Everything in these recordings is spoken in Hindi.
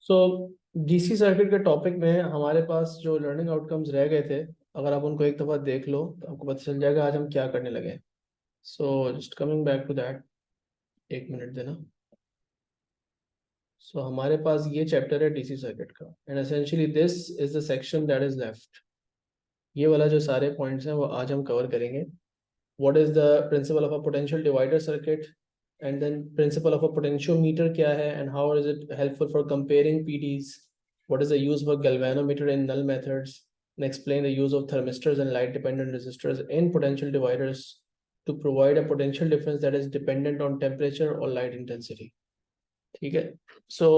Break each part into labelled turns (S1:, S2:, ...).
S1: सो डीसी सर्किट के टॉपिक में हमारे पास जो लर्निंग आउटकम्स रह गए थे, अगर आप उनको एक दफ़ा देख लो तो आपको पता चल जाएगा आज हम क्या करने लगे। So just coming back to that, एक मिनट देना। सो हमारे पास ये चैप्टर है डीसी सर्किट का, and essentially this is the section that is left. ये वाला जो सारे पॉइंट्स हैं वो आज हम कवर करेंगे। What is the principle of a potential divider circuit, and then principle of a potentiometer क्या है and how is it helpful for comparing PDs, what is the use of a galvanometer in null methods, and explain the use of thermistors and light dependent resistors in potential dividers to provide a potential difference that is dependent on temperature or light intensity। ठीक है। सो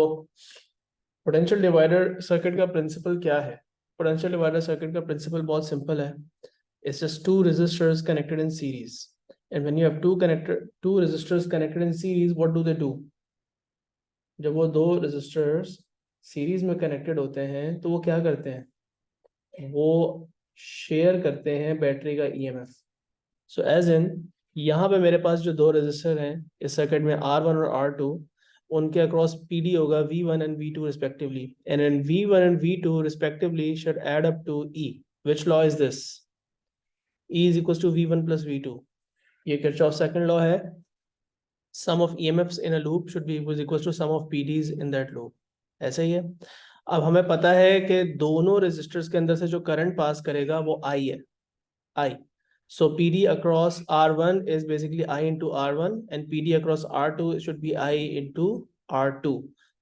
S1: पोटेंशियल डिवाइडर सर्किट का प्रिंसिपल क्या है? पोटेंशियल डिवाइडर सर्किट का प्रिंसिपल बहुत सिंपल है। It's just two resistors connected in series, and when you have two resistors connected in series, what do? जब वो दो resistors सीरीज में कनेक्टेड होते हैं तो वो क्या करते हैं? वो शेयर करते हैं बैटरी का ईएमएफ। सो एज इन, यहाँ पे मेरे पास जो दो रेजिस्टर हैं इस सर्किट में R1 और R2, उनके अक्रॉस पीडी होगा V1 and V2 respectively, and in V1 and V2 respectively should add up to E। Which law is this? E is equal to V1 plus V2। ये किरचॉफ सेकंड लॉ है। Sum of EMFs in a loop should be equal to sum of PDs in that loop. ऐसा ही है। अब हमें पता है कि दोनों रेजिस्टर्स के अंदर से जो करंट पास करेगा वो I है, I। So PD across R1 is basically I into R1 and PD across R2 should be I into R2।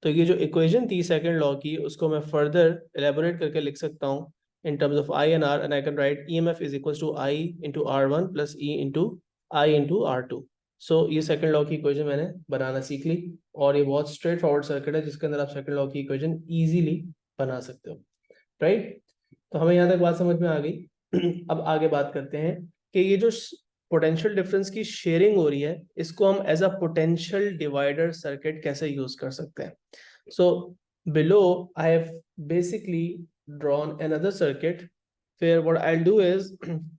S1: तो ये जो इक्वेशन थी सेकंड लॉ की, उसको मैं फर्दर एलेबोरेट करके लिख सकता हूँ in terms of I and R, and I can write EMF is equals to I into R1 plus E into I into R2। सो ये सेकंड लॉ की इक्वेशन मैंने बनाना सीख ली, और ये बहुत स्ट्रेट फॉरवर्ड सर्किट है जिसके अंदर आप सेकंड लॉ की इक्वेशन इजीली बना सकते हो, राइट? तो हमें यहाँ तक बात समझ में आ गई। अब आगे बात करते हैं कि ये जो पोटेंशियल डिफरेंस की शेयरिंग हो रही है, इसको हम as a potential divider circuit कैसे यूज कर सकते हैं। So below I have basically drawn another circuit where what I'll do is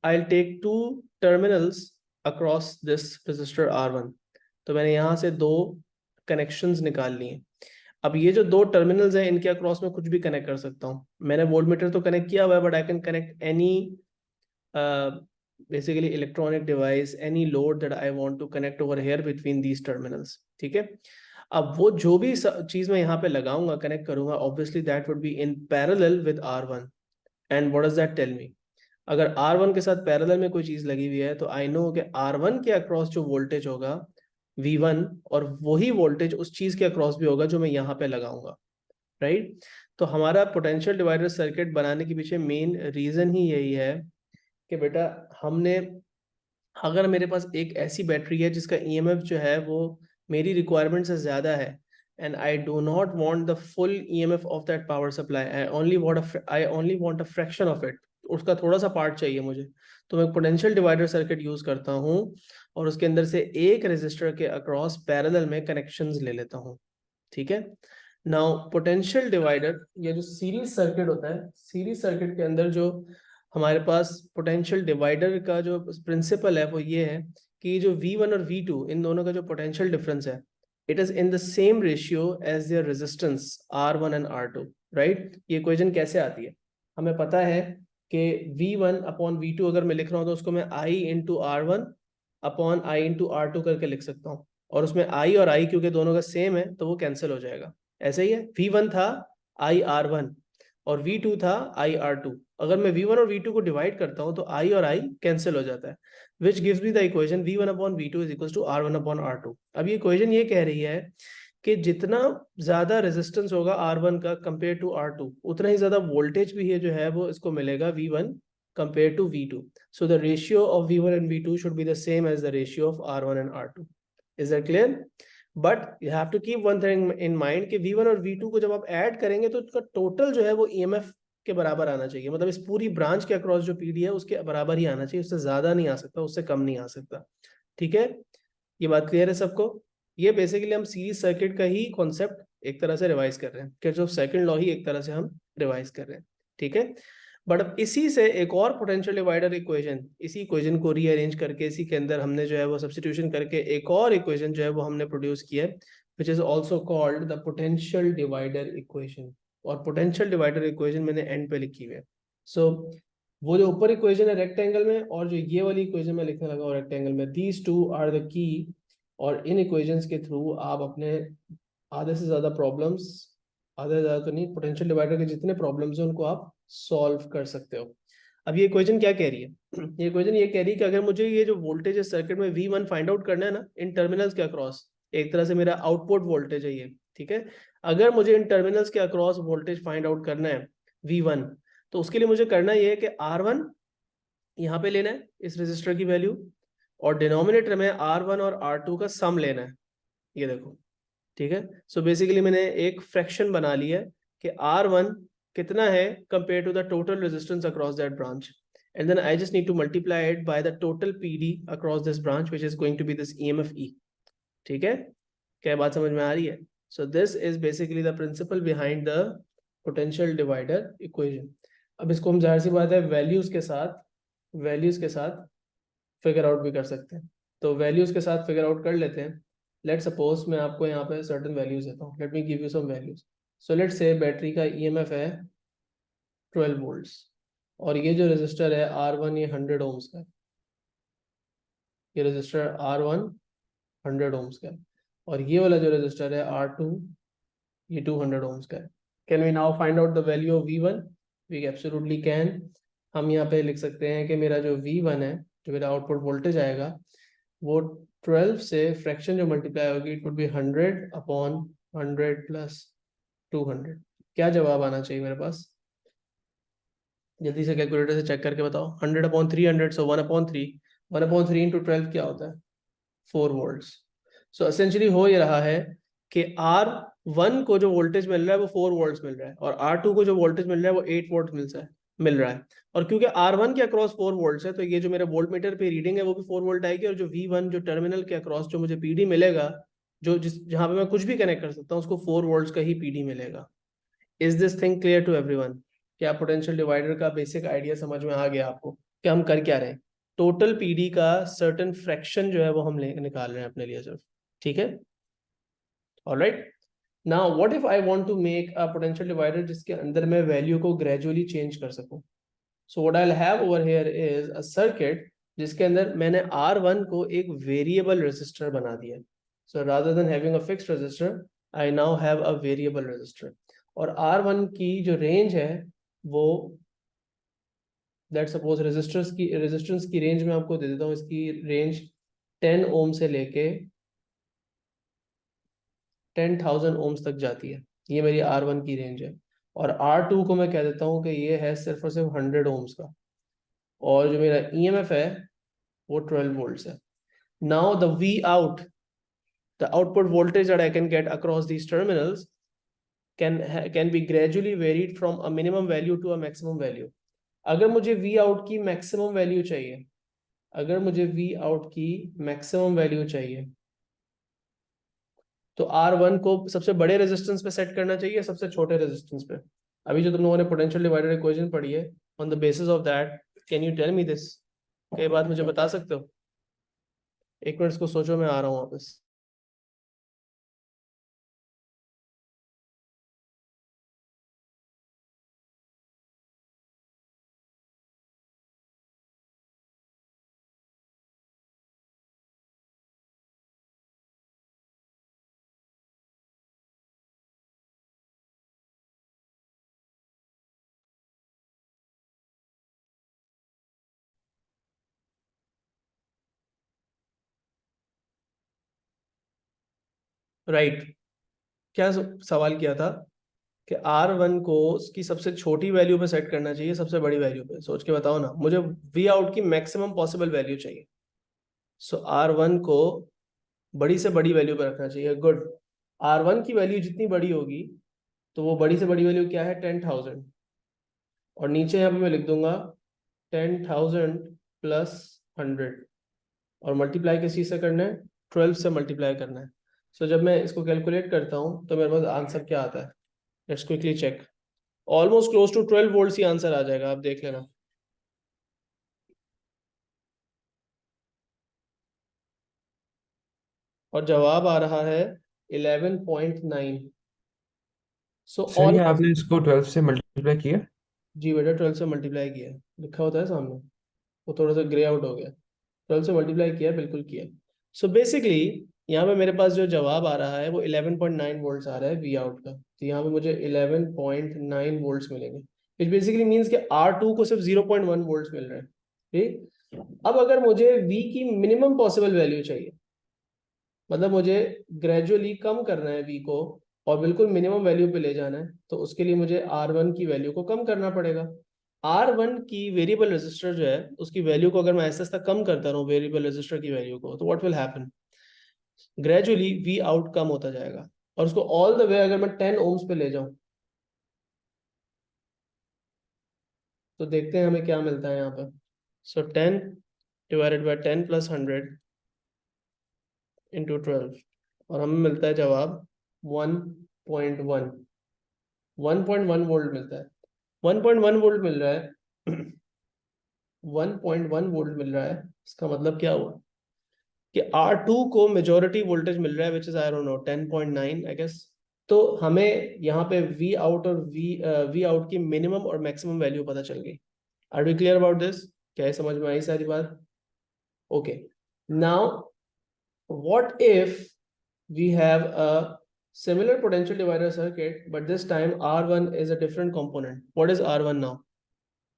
S1: I'll take two terminals across this resistor R1। तो मैंने यहाँ से दो कनेक्शंस निकाल लिए। अब ये जो दो टर्मिनल्स हैं इनके अक्रॉस में कुछ भी कनेक्ट कर सकता हूँ। मैंने वोल्टमीटर तो कनेक्ट किया हुआ है, but I can connect any basically electronic device, any load that I want to connect over here between these terminals। ठीक है। अब वो जो भी चीज मैं यहाँ पे लगाऊंगा, कनेक्ट करूंगा, obviously that would be in parallel with R1। and what does that tell me? अगर R1 के साथ पैरेलल में कोई चीज लगी हुई है तो आई नो कि R1 के अक्रॉस जो वोल्टेज होगा V1, और वही वोल्टेज उस चीज के अक्रॉस भी होगा जो मैं यहाँ पे लगाऊंगा, राइट? तो हमारा पोटेंशियल डिवाइडर सर्किट बनाने के पीछे मेन रीजन ही यही है कि बेटा हमने, अगर मेरे पास एक ऐसी बैटरी है जिसका ईएमएफ जो है वो मेरी रिक्वायरमेंट से ज़्यादा है, and I do not want the full EMF of that power supply, I only want a fraction of it, उसका थोड़ा सा पार्ट चाहिए मुझे, तो मैं पोटेंशियल डिवाइडर सर्किट यूज करता हूँ और उसके अंदर से एक रेजिस्टर के अक्रॉस पैरेलल में कनेक्शंस ले लेता हूँ। ठीक है। नाउ पोटेंशियल डिवाइडर, ये जो सीरीज सर्किट होता है, सीरीज सर्किट के अंदर जो हमारे पास पोटेंशियल डिवाइडर का जो प्रिंसिपल है वो ये है कि जो V1 और V2 इन दोनों का जो पोटेंशियल डिफरेंस है, it is in the same ratio as their resistance R1 and R2, right? ये इक्वेशन कैसे आती है? हमें पता है कि V1 अपॉन V2 अगर मैं लिख रहा हूँ तो उसको मैं I into R1 upon I into R2 करके लिख सकता हूँ, और उसमें I और I क्योंकि दोनों का सेम है तो वो कैंसिल हो जाएगा। ऐसे ही है, V1 था I R1 और V2 था I R2। अगर मैं V1 और V2 को डिवाइड करता हूं तो I और I कैंसिल हो जाता है, which gives me the equation V1 upon V2 is equals to R1 upon R2। अब ये इक्वेशन ये कह रही है कि जितना ज्यादा रेजिस्टेंस होगा R1 का कंपेयर टू R2, उतना ही ज्यादा वोल्टेज भी है जो है वो इसको मिलेगा V1 compare to V2। So the ratio of V1 and V2 should be the same as the ratio of R1 and R2। Is that clear? But you have to keep one thing in mind कि V1 और V2 को जब आप ऐड करेंगे तो उसका टोटल जो है वो EMF के बराबर आना चाहिए, मतलब इस पूरी ब्रांच के अक्रॉस जो पीडी है उसके बराबर ही आना चाहिए, उससे ज्यादा नहीं आ सकता, उससे कम नहीं आ सकता। ठीक है, ये बात क्लियर है सबको? ये बेसिकली हम सीरीज सर्किट का ही कॉन्सेप्ट एक तरह से रिवाइज कर रहे हैं, कि जो सेकंड लॉ ही एक तरह से हम रिवाइज कर रहे हैं। ठीक है, बट अब इसी से एक और पोटेंशियल डिवाइडर इक्वेशन, इसी इक्वेशन को रीअरेंज करके इसी के अंदर हमने जो है वो सब्स्टिट्यूशन करके एक और इक्वेशन जो है वो हमने प्रोड्यूस किया है, which is also called the potential divider equation. और potential divider equation मैंने end पे लिखी हुई है. So वो जो ऊपर इक्वेशन है रेक्टेंगल में और जो ये वाली इक्वेशन में लिखने लगा हूँ रेक्टेंगल में, these two are the key. और इन इक्वेशंस के थ्रू आप अपने आधे से ज्यादा प्रॉब्लम्स, आधे से ज्यादा तो नहीं, पोटेंशियल डिवाइडर के जितने प्रॉब्लम्स हैं उनको आप सॉल्व कर सकते हो. अब ये इक्वेशन क्या कह रही है? ये इक्वेशन ये कह रही है कि अगर मुझे ये जो वोल्टेज है सर्किट में V1 फाइंड आउट करना है ना इन टर्मिनल्स के अक्रॉस, एक तरह से मेरा आउटपुट वोल्टेज है ये, ठीक है. अगर मुझे इन टर्मिनल्स के अक्रॉस वोल्टेज फाइंड आउट करना है V1, तो उसके लिए मुझे करना ये है कि R1 यहाँ पे लेना है इस रेजिस्टर की वैल्यू, और डिनोमिनेटर में R1 और R2 का सम लेना है. ये देखो, ठीक है. सो बेसिकली मैंने एक फ्रैक्शन बना लिया है कि R1 कितना है compare to the total resistance across that branch, and then I just need to multiply it by the total PD across this branch, which is going to be this EMF E. ठीक है, क्या बात समझ में आ रही है? So this is basically the principle behind the potential divider equation. अब इसको हम जाहिर सी बात है वैल्यूज के साथ फिगर आउट भी कर सकते हैं. तो वैल्यूज के साथ फिगर आउट कर लेते हैं. लेट सपोज मैं आपको यहाँ पे सर्टेन वैल्यूज देता हूँ. Let me give you some values. So let say battery का ईएमएफ है 12 वोल्ट्स, और ये जो रेजिस्टर है R1 ये 100 ओम्स का है. ये रेजिस्टर R1 100 ओम्स का है, और ये वाला जो रेजिस्टर है R2 ये 200 ओम्स का है. Can we now find out the value of V1? We absolutely can. हम यहाँ पे लिख सकते हैं कि मेरा जो V1 है, जो मेरा आउटपुट वोल्टेज आएगा, वो 12 से फ्रैक्शन जो मल्टीप्लाई होगी it would be 100 upon 100 plus 200. क्या जवाब आना चाहिए मेरे पास? जल्दी से कैलकुलेटर से चेक करके बताओ. 100 अपॉन 300, सो 1/3. 1/3 इंटू 12 क्या होता है? 4 वोल्ट्स. सो एसेंशियली हो ये रहा है कि R1 को जो वोल्टेज मिल रहा है वो 4 वोल्ट्स मिल रहा है, और R2 को जो वोल्टेज मिल रहा है वो 8 वोल्ट मिल रहा है. और क्योंकि R1 के अक्रॉस 4 वोल्ट्स है, तो ये जो मेरे वोल्ट मीटर पे रीडिंग है वो भी 4 वोल्ट आएगी, और जो V1 जो टर्मिनल के अक्रॉस जो मुझे PD मिलेगा, जो जहां पे मैं कुछ भी कनेक्ट कर सकता हूँ उसको 4 वोल्ट्स का ही PD मिलेगा. Is this thing clear to everyone? क्या पोटेंशियल डिवाइडर का बेसिक आइडिया समझ में आ गया आपको कि हम कर क्या रहे हैं? टोटल PD का सर्टेन फ्रैक्शन जो है वो हम निकाल रहे हैं अपने लिए सिर्फ. ठीक है, alright. Now what if I want to make a potential divider जिसके अंदर मैं वैल्यू को ग्रेजुअली चेंज कर सकूं? So what I have over here is a circuit जिसके अंदर मैंने R1 को एक वेरिएबल रेजिस्टर बना दिया. So rather than having a fixed resistor, I now have a variable resistor. और R1 की जो रेंज है वो, लेट्स सपोज रेजिस्टेंस की रेंज में आपको दे देता हूँ. इसकी रेंज 10 ओम से लेके 10,000 ओम्स तक जाती है. ये मेरी R1 की रेंज है. और R2 को मैं कह देता हूँ कि ये है सिर्फ और सिर्फ 100 ओम्स का, और जो मेरा EMF है वो 12 वोल्ट्स है. Now the V out, the output voltage that I can get across these terminals can be gradually varied from a minimum value to a maximum value. अगर मुझे V out की मैक्सिमम वैल्यू चाहिए, अगर मुझे V out की मैक्सिमम वैल्यू चाहिए, तो R1 को सबसे बड़े रेजिस्टेंस पे सेट करना चाहिए, सबसे छोटे रेजिस्टेंस पे? अभी जो तुम लोगों ने पोटेंशियल डिवाइडर इक्वेशन पढ़ी है, on the basis of that can you tell me this? कई बात मुझे बता सकते हो? एक मिनट इसको सोचो, मैं आ रहा हूँ वापस. राइट. क्या सवाल किया था कि R1 को उसकी सबसे छोटी वैल्यू पे सेट करना चाहिए सबसे बड़ी वैल्यू पे? सोच के बताओ ना. मुझे V आउट की मैक्सिमम पॉसिबल वैल्यू चाहिए. सो R1 को बड़ी से बड़ी वैल्यू पे रखना चाहिए. गुड. R1 की वैल्यू जितनी बड़ी होगी, तो वो बड़ी से बड़ी वैल्यू क्या है? 10,000. और नीचे यहाँ पे मैं लिख दूंगा 10,000 प्लस 100, और मल्टीप्लाई किस चीज से करना है? 12 से मल्टीप्लाई करना है. सो जब मैं इसको कैलकुलेट करता हूँ तो मेरे पास आंसर क्या आता है? Let's quickly check. Almost close to 12 volts ही आंसर आ जाएगा, आप देख लेना. और जवाब आ रहा है 11.9। सो
S2: सर
S1: ऑल,
S2: ये आपने इसको 12 से मल्टीप्लाई किया?
S1: जी बेटा 12 से मल्टीप्लाई किया है, लिखा होता है सामने, वो थोड़ा सा ग्रे आउट हो गया। 12 से मल्टीप्लाई किया, बिल्कुल किया। सो बेसिकली यहाँ पे मेरे पास जो जवाब आ रहा है वो 11.9 वोल्ट्स आ रहा है वी आउट का। तो यहाँ पे मुझे 11.9 वोल्ट्स मिलेंगे, विच बेसिकली मीन्स कि R2 को सिर्फ 0.1 वोल्ट्स मिल रहे हैं। ठीक, अब अगर मुझे V की मिनिमम पॉसिबल वैल्यू चाहिए, मतलब मुझे ग्रेजुअली कम करना है V को और बिल्कुल मिनिमम वैल्यू पे ले जाना है, तो उसके लिए मुझे R1 की वैल्यू को कम करना पड़ेगा। R1 की वेरिएबल रेजिस्टर जो है उसकी वैल्यू को अगर मैं ऐसा ऐसा कम करता रहूं वेरिएबल रेजिस्टर की वैल्यू को, तो what will happen, gradually V out कम होता जाएगा। और उसको ऑल द वे अगर मैं 10 ओम्स पे ले जाऊं, तो देखते हैं हमें क्या मिलता है यहाँ पर। सो 10 डिवाइडेड बाय 10 प्लस 100 इंटू 12, और हमें मिलता है जवाब 1.1, 1.1 वोल्ट मिलता है। 1.1 वोल्ट मिल रहा है 1.1 वोल्ट मिल रहा है। इसका मतलब क्या हुआ कि R2 को मेजॉरिटी वोल्टेज मिल रहा है, which is I don't know 10.9 I guess. तो हमें यहाँ पे V आउट और V आउट की मिनिमम और मैक्सिमम वैल्यू पता चल गई। Are we clear about this? क्या ये समझ में आई सारी बात? Okay, now what if we have a similar potential divider circuit, but this time R1 is a different component. What is R1 now?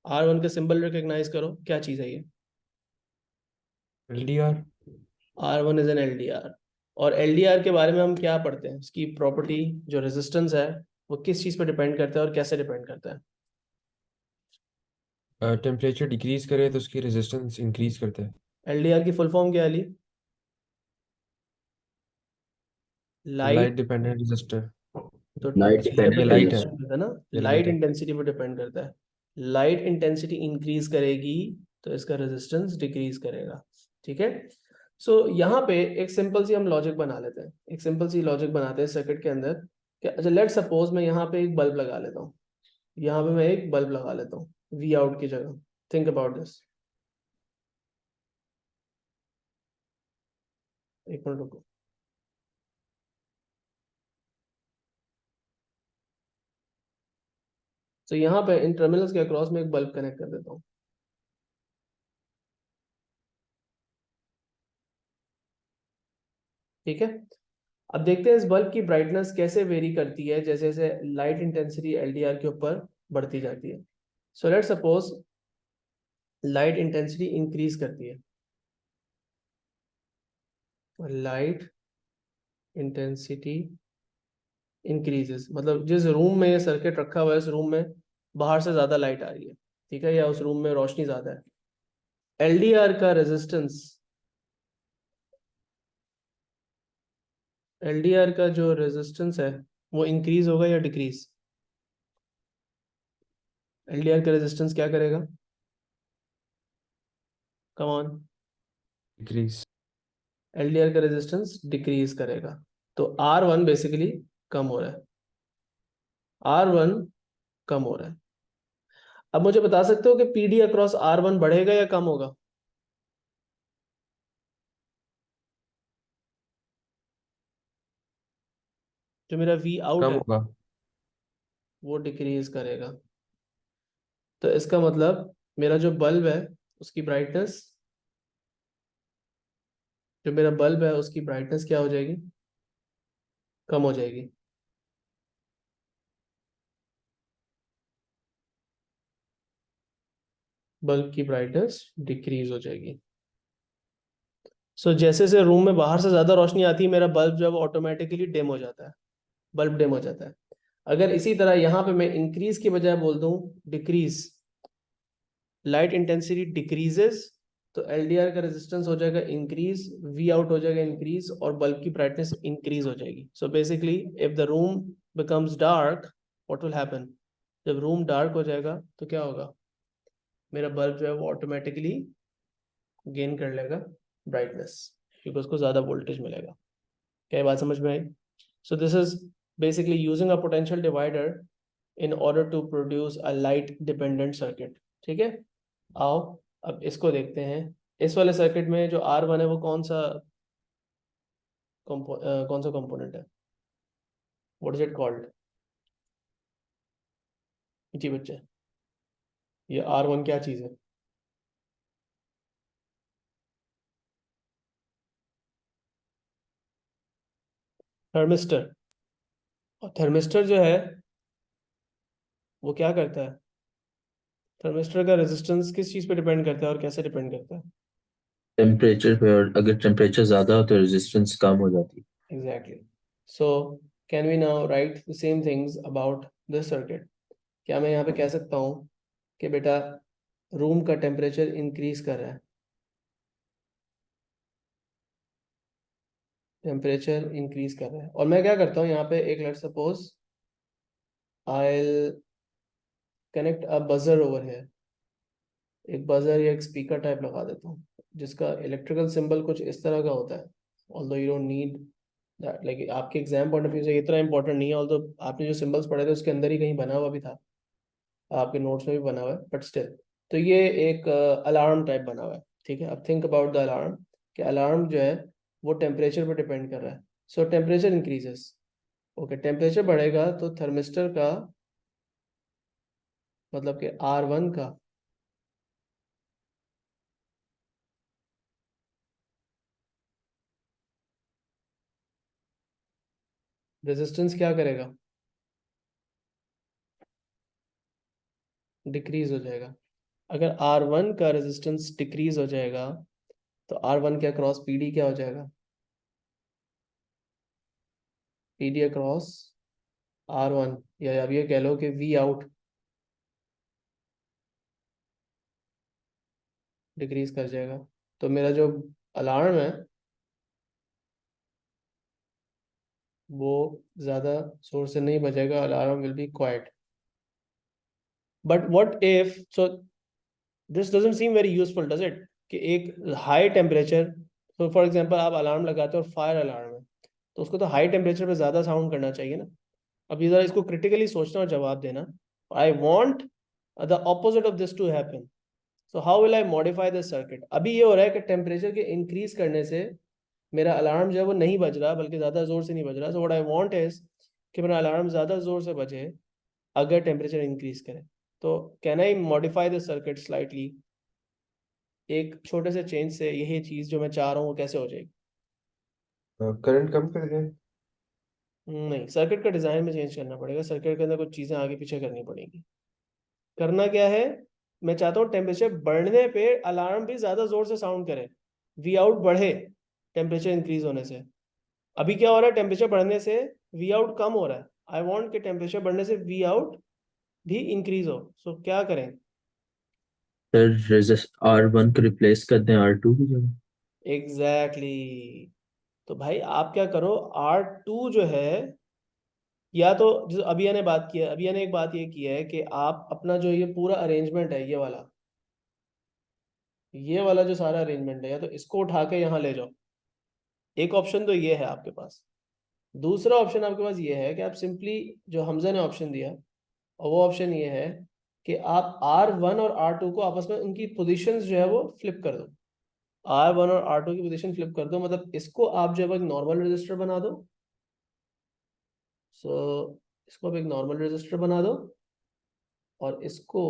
S1: R1 का सिंबल रिकॉग्नाइज करो, क्या चीज है ये?
S2: LDR।
S1: R1 is an LDR। और LDR के बारे में हम क्या पढ़ते हैं, उसकी प्रॉपर्टी जो रेजिस्टेंस है वो किस चीज पर डिपेंड करता है और कैसे डिपेंड करता है?
S2: टेम्परेचर डिक्रीज करे तो उसकी रेजिस्टेंस इंक्रीज करता है।
S1: LDR की फुल फॉर्म क्या है ली? Light,
S2: light dependent resistor.
S1: तो
S3: लाइट
S1: चीजें पर
S2: ये
S3: डिपेंडेंट
S2: लाइट है।
S1: डिपेंड करता है ना,
S2: ये
S1: लाइट
S2: लाइट है।
S1: इंटेंसिटी पर डिपेंड करता है। लाइट इंटेंसिटी इंक्रीज करेगी तो इसका रेजिस्टेंस डिक्रीज करेगा। ठीक है, सो यहाँ पे एक सिंपल सी हम लॉजिक बना लेते हैं, एक सिंपल सी लॉजिक बनाते हैं सर्किट के अंदर कि अच्छा लेट सपोज मैं यहाँ पे एक बल्ब लगा लेता हूँ, यहाँ पे मैं एक बल्ब लगा लेता हूँ वी आउट की जगह। थिंक अबाउट दिस, एक मिनट रुको। तो यहाँ पे इन टर्मिनल्स के अक्रॉस में एक बल्ब कनेक्ट कर देता हूँ। ठीक है, अब देखते हैं इस बल्ब की ब्राइटनेस कैसे वेरी करती है जैसे जैसे लाइट इंटेंसिटी LDR के ऊपर बढ़ती जाती है। So let suppose light intensity increase करती है, लाइट इंटेंसिटी इंक्रीजेस, मतलब जिस रूम में ये सर्किट रखा हुआ है इस रूम में बाहर से ज्यादा लाइट आ रही है, ठीक है, या उस रूम में रोशनी ज्यादा है, LDR का रेजिस्टेंस, LDR का जो रेजिस्टेंस है वो इंक्रीज होगा या डिक्रीज? LDR का रेजिस्टेंस क्या करेगा? Come on,
S2: decrease.
S1: LDR का रेजिस्टेंस डिक्रीज करेगा। तो R1 बेसिकली कम हो रहा है, R1 कम हो रहा है। अब मुझे बता सकते हो कि PD अक्रॉस R1 बढ़ेगा या कम होगा? जो मेरा V आउट
S2: कम
S1: है
S2: होगा।
S1: वो डिक्रीज करेगा। तो इसका मतलब मेरा जो बल्ब है उसकी ब्राइटनेस, जो मेरा बल्ब है उसकी ब्राइटनेस क्या हो जाएगी? कम हो जाएगी। बल्ब की ब्राइटनेस डिक्रीज हो जाएगी। सो जैसे जैसे रूम में बाहर से ज्यादा रोशनी आती है मेरा बल्ब जो है वो ऑटोमेटिकली डिम हो जाता है, बल्ब डिम हो जाता है। अगर इसी तरह यहाँ पे मैं इंक्रीज की बजाय बोल दूं डिक्रीज, लाइट इंटेंसिटी डिक्रीजेस, तो LDR का रेजिस्टेंस हो जाएगा इंक्रीज, V आउट हो जाएगा इंक्रीज, और बल्ब की ब्राइटनेस इंक्रीज हो जाएगी। So basically if the room becomes dark, what will happen, जब रूम डार्क हो जाएगा तो क्या होगा, मेरा बल्ब जो है वो ऑटोमेटिकली गेन कर लेगा ब्राइटनेस, क्योंकि उसको ज्यादा वोल्टेज मिलेगा। क्या ये बात समझ में आई? So this is basically using a potential divider in order to produce a light dependent circuit। ठीक है, आओ अब इसको देखते हैं। इस वाले सर्किट में जो R1 है वो कौन सा कौन सा कंपोनेंट है? What is it called? जी बच्चे, ये R1 क्या चीज है? थर्मिस्टर। और थर्मिस्टर जो है वो क्या करता है? थर्मिस्टर का रेजिस्टेंस किस चीज पे डिपेंड करता है और कैसे डिपेंड करता है?
S3: टेम्परेचर पे, और अगर टेम्परेचर ज़्यादा हो तो रेजिस्टेंस कम हो जाती है।
S1: Exactly. So can we now write the same things about this circuit? क्या मैं यहाँ पे कह सकता हूँ कि बेटा रूम का टेम्परेचर इंक्रीज कर रहा है, टेम्परेचर इंक्रीज कर रहा है, और मैं क्या करता हूँ यहाँ पे एक let's suppose I connect a buzzer over here, एक बजर या एक स्पीकर टाइप लगा देता हूँ जिसका इलेक्ट्रिकल सिंबल कुछ इस तरह का होता है। Although you don't need that, like आपके एग्जाम पॉइंट ऑफ व्यू से इतना इंपॉर्टेंट नहीं है, ऑल्दो आपने जो सिंबल्स पढ़े थे उसके अंदर ही कहीं बना हुआ भी था, आपके नोट्स में भी बना हुआ है, बट स्टिल। तो ये एक अलार्म टाइप बना हुआ है, ठीक है। अब थिंक अबाउट द अलार्म, कि अलार्म जो है वो टेम्परेचर पर डिपेंड कर रहा है। सो टेम्परेचर इंक्रीजेस, ओके, टेम्परेचर बढ़ेगा तो थर्मिस्टर का मतलब कि R1 का रेजिस्टेंस क्या करेगा? डिक्रीज हो जाएगा। अगर R1 का रेजिस्टेंस डिक्रीज हो जाएगा तो R1 के अक्रॉस PD क्या हो जाएगा? PD अक्रॉस R1, या अब ये कह लो कि V आउट डिक्रीज कर जाएगा। तो मेरा जो अलार्म है वो ज्यादा जोर से नहीं बजेगा, alarm will be quite. But what if, so this doesn't seem very useful does it, कि एक हाई टेम्परेचर, तो फॉर एग्जांपल आप अलार्म लगाते हो और फायर अलार्म है, तो उसको तो हाई टेम्परेचर पे ज्यादा साउंड करना चाहिए ना। अब ये जरा इसको क्रिटिकली सोचना और जवाब देना। I want the opposite of this to happen, so how will I modify this circuit? अभी ये हो रहा है कि टेम्परेचर के इंक्रीज करने से मेरा अलार्म जो है वो नहीं बज रहा, बल्कि ज़्यादा ज़ोर से नहीं बज रहा। सो व्हाट आई वांट इज कि मेरा अलार्म ज़्यादा ज़ोर से बजे अगर टेम्परेचर इंक्रीज करे। तो can I modify this circuit slightly? एक छोटे से चेंज से यही चीज़ जो मैं चाह रहा हूँ वो कैसे हो जाएगी?
S2: करंट कम कर दें।
S1: नहीं, सर्किट का डिज़ाइन में चेंज करना पड़ेगा, सर्किट के अंदर कुछ चीज़ें आगे पीछे करनी पड़ेगी। करना क्या है, मैं चाहता हूँ टेम्परेचर बढ़ने पे अलार्म भी ज़्यादा ज़ोर से साउंड करे, वी आउट बढ़े टेम्परेचर इंक्रीज होने से। अभी क्या हो रहा है, टेम्परेचर बढ़ने से वी आउट कम हो रहा है। आई वांट कि टेम्परेचर बढ़ने से वी आउट भी इंक्रीज हो। सो क्या करें?
S3: सर R1 को रिप्लेस कर दें R2 की जगह।
S1: Exactly exactly. तो भाई आप क्या करो, R2 जो है, या तो जो अभिया ने बात की है, अभिया ने एक बात ये की है कि आप अपना जो ये पूरा अरेंजमेंट है, ये वाला जो सारा अरेंजमेंट है, या तो इसको उठा के यहाँ ले जाओ। एक ऑप्शन तो ये है आपके पास। दूसरा ऑप्शन आपके पास ये है कि आप सिंपली, जो हमजा ने ऑप्शन दिया, और वो ऑप्शन ये है कि आप R1 और R2 को आपस में उनकी पोजीशंस जो है वो फ्लिप कर दो। R1 और R2 की पोजीशन फ्लिप कर दो, मतलब इसको आप जो है वो एक नॉर्मल रजिस्टर बना दो। सो इसको आप एक नॉर्मल रजिस्टर बना दो और इसको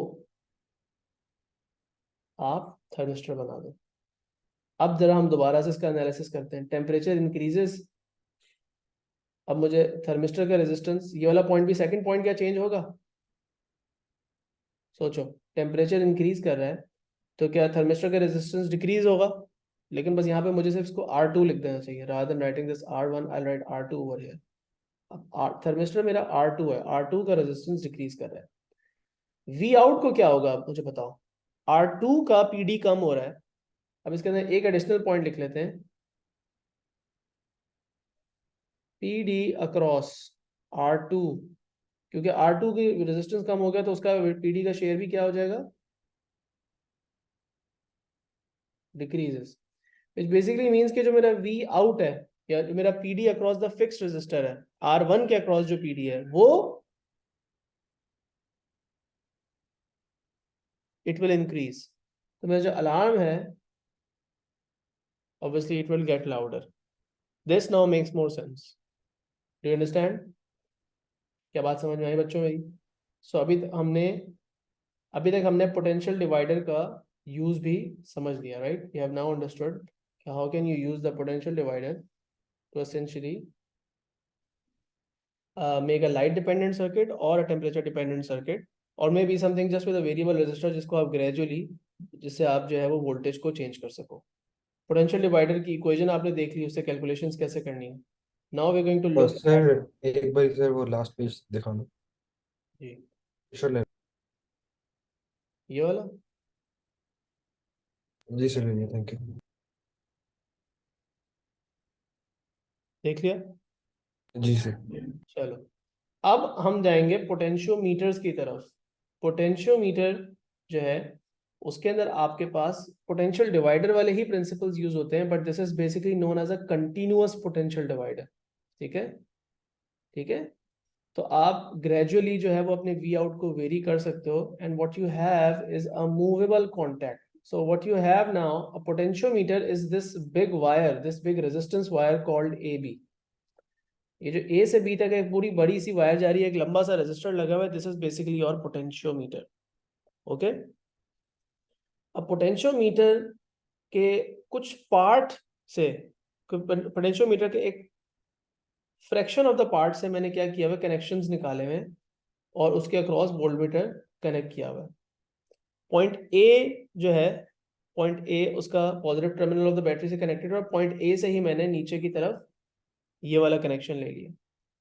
S1: आप थर्मिस्टर बना दो। अब जरा हम दोबारा से इसका एनालिसिस करते हैं। टेम्परेचर इंक्रीजेस, अब मुझे थर्मिस्टर का रेजिस्टेंस, ये वाला पॉइंट भी, सेकंड पॉइंट क्या चेंज होगा? सोचो, टेम्परेचर इंक्रीज कर रहा है तो क्या थर्मिस्टर का रेजिस्टेंस डिक्रीज होगा? लेकिन बस यहाँ पे मुझे सिर्फ इसको R2 लिख देना चाहिए, rather than writing this R1 I right R2 over here. अब थर्मिस्टर मेरा R2 है, R2 का रेजिस्टेंस डिक्रीज कर रहा है। V आउट को क्या होगा, आप मुझे बताओ। R2 का PD कम हो रहा है। अब इसके अंदर एक एडिशनल पॉइंट लिख लेते हैं, PD अक्रॉस R2, क्योंकि R2 की रेजिस्टेंस कम हो गया तो उसका PD का शेयर भी क्या हो जाएगा? डिक्रीजेस। which basically means कि जो मेरा V out है, या जो मेरा PD across the fixed resistor है, R1 के अक्रॉस जो PD है वो इट विल इंक्रीज। तो मेरा जो अलार्म है obviously it will get louder. This now makes more sense. Do you understand? क्या बात समझ में आई बच्चों मेरी? सो अभी तक हमने पोटेंशियल डिवाइडर का यूज भी समझ लिया, right? You have now understood how can you use the potential divider to essentially make a light dependent circuit or a temperature dependent circuit, or maybe something just with a variable resistor जिसको आप gradually, जिससे आप जो है वो वोल्टेज को चेंज कर सको। पोटेंशियल डिवाइडर की इक्वेशन आपने देख ली, उससे कैलकुलेशंस कैसे करनी है। Now we are going to
S2: और
S1: लुक
S2: सर एक बार सर वो लास्ट पेज दिखाना।
S1: जी
S2: सर
S1: ये वाला।
S2: जी सर थैंक यू।
S1: देख लिया?
S2: जी सर।
S1: चलो अब हम जाएंगे पोटेंशियोमीटर्स की तरफ। पोटेंशियोमीटर जो है उसके अंदर आपके पास पोटेंशियल डिवाइडर वाले ही प्रिंसिपल्स यूज होते हैं, but this is basically known as a continuous potential divider. ठीक है, ठीक है। तो आप ग्रेजुअली जो है वो अपने वी आउट को वेरी कर सकते हो, and what you have is a movable contact. So what you have now, a potentiometer is this big wire, this big resistance wire called A B. ये जो ए से बी तक एक पूरी बड़ी सी वायर जा रही है, एक लंबा सा रेजिस्टर लगा हुआ है, this is basically your potentiometer. Okay, अब पोटेंशियोमीटर के कुछ पार्ट से, पोटेंशियोमीटर के एक फ्रैक्शन ऑफ द पार्ट से मैंने क्या किया हुआ, कनेक्शंस निकाले हुए हैं और उसके अक्रॉस वोल्टमीटर कनेक्ट किया हुआ है। पॉइंट ए जो है, पॉइंट ए उसका positive terminal of the battery से कनेक्टेड है, और पॉइंट ए से ही मैंने नीचे की तरफ ये वाला कनेक्शन ले लिया।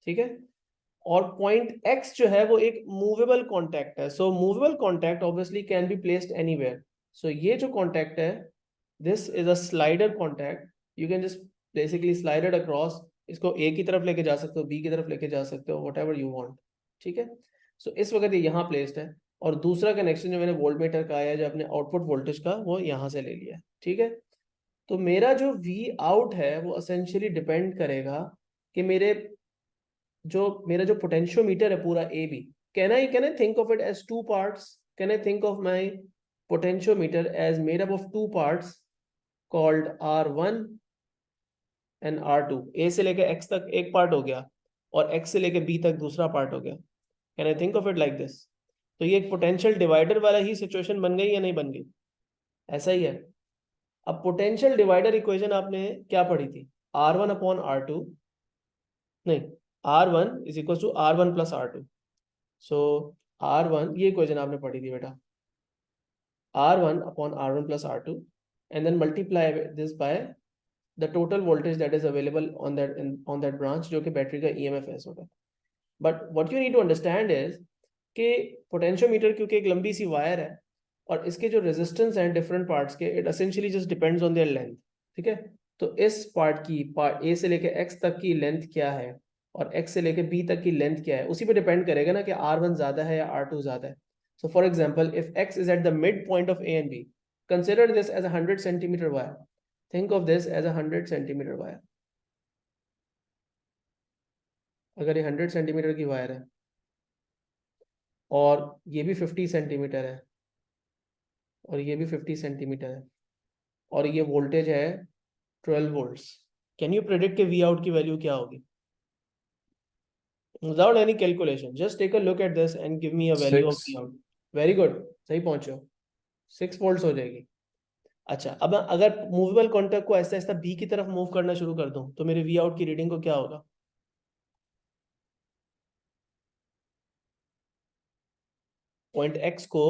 S1: ठीक है, और पॉइंट एक्स जो है वो एक मूवेबल कॉन्टैक्ट है। So movable contact obviously can be placed anywhere. So ये जो कॉन्टैक्ट है, this is a slider contact, you can just basically slide it across. इसको ए की तरफ लेके जा सकते हो, बी की तरफ लेके जा सकते हो, वट एवर यू वॉन्ट। ठीक है, सो इस वक्त ये यहाँ प्लेस्ड है, और दूसरा कनेक्शन जो मैंने वोल्टमीटर का आया, जो अपने आउटपुट वोल्टेज का, वो यहाँ से ले लिया है। ठीक है, तो मेरा जो वी आउट है वो असेंशियली डिपेंड करेगा कि मेरा जो पोटेंशियोमीटर है पूरा A B, can I think of it as two parts? Can I think of my potentiometer as made up of two parts called R1 and R2? A से लेके एक्स तक एक पार्ट हो गया, और एक्स से लेके बी तक दूसरा पार्ट हो गया। Can I think of it like this? तो ये एक पोटेंशियल डिवाइडर वाला ही सिचुएशन बन गई या नहीं बन गई? ऐसा ही है। अब पोटेंशियल डिवाइडर इक्वेशन आपने क्या पढ़ी थी? R1 अपॉन R2, नहीं, R1 is equal to R1 plus R2। So R1, ये इक्वेशन आपने पढ़ी थी बेटा, R1 upon R1 plus R2, and then multiply this by the total voltage that is available on that branch, जो कि बैटरी का EMFs होगा। But what you need to understand is कि पोटेंशियोमीटर क्योंकि एक लंबी सी वायर है, और इसके जो रेजिस्टेंस हैं डिफरेंट पार्ट्स के, it essentially just depends on their length. ठीक है, तो इस पार्ट ए से लेके एक्स तक की लेंथ क्या है, और एक्स से लेके बी तक की लेंथ क्या है, उसी पे डिपेंड करेगा ना कि R1 ज्यादा है या R2 ज्यादा है। So for example, if X is at the midpoint of A and B, consider this as a 100 centimeter wire. Think of this as a 100 centimeter wire. अगर ये 100 सेंटीमीटर की वायर है और ये भी 50 सेंटीमीटर है और ये भी 50 सेंटीमीटर है और ये वोल्टेज है 12 वोल्ट्स, कैन यू प्रेडिक्ट कि वी आउट की वैल्यू क्या होगी? Without any calculation, just take a look at this and give me a value of V out. Very good, सही पहुंचे हो, 6 वोल्ट्स हो जाएगी। अच्छा, अब अगर मूवेबल कॉन्टैक्ट को ऐसा ऐसा बी की तरफ मूव करना शुरू कर दूं, तो मेरे वी आउट की रीडिंग को क्या होगा? पॉइंट एक्स को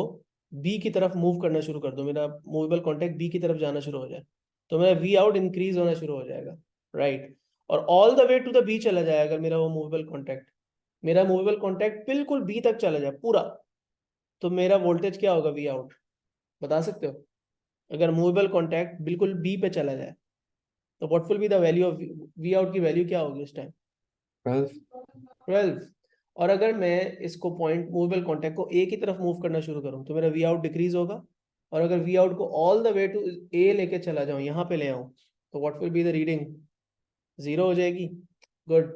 S1: बी की तरफ मूव करना शुरू कर दूं, मेरा मूवेबल कॉन्टैक्ट बी की तरफ जाना शुरू हो जाए, तो मेरा वी आउट इंक्रीज होना शुरू हो जाएगा, राइट? और all the way to the B चला जाएगा अगर मेरा वो मूवेबल कॉन्टैक्ट, मेरा मूवेबल कॉन्टैक्ट बिल्कुल बी तक चला जाए पूरा, तो मेरा वोल्टेज क्या होगा वी आउट? बता सकते हो? अगर मूवेबल कॉन्टैक्ट बिल्कुल बी पे चला जाए तो what will be the value of V out की वैल्यू क्या होगी उस टाइम? 12। और अगर मैं इसको पॉइंट मूवेबल कॉन्टैक्ट को ए की तरफ मूव करना शुरू करूं तो मेरा वी आउट डिक्रीज होगा, और अगर वी आउट को ऑल द वे टू ए लेके चला जाऊं, यहाँ पे ले आऊं, तो what will be the reading? 0 हो जाएगी। Good,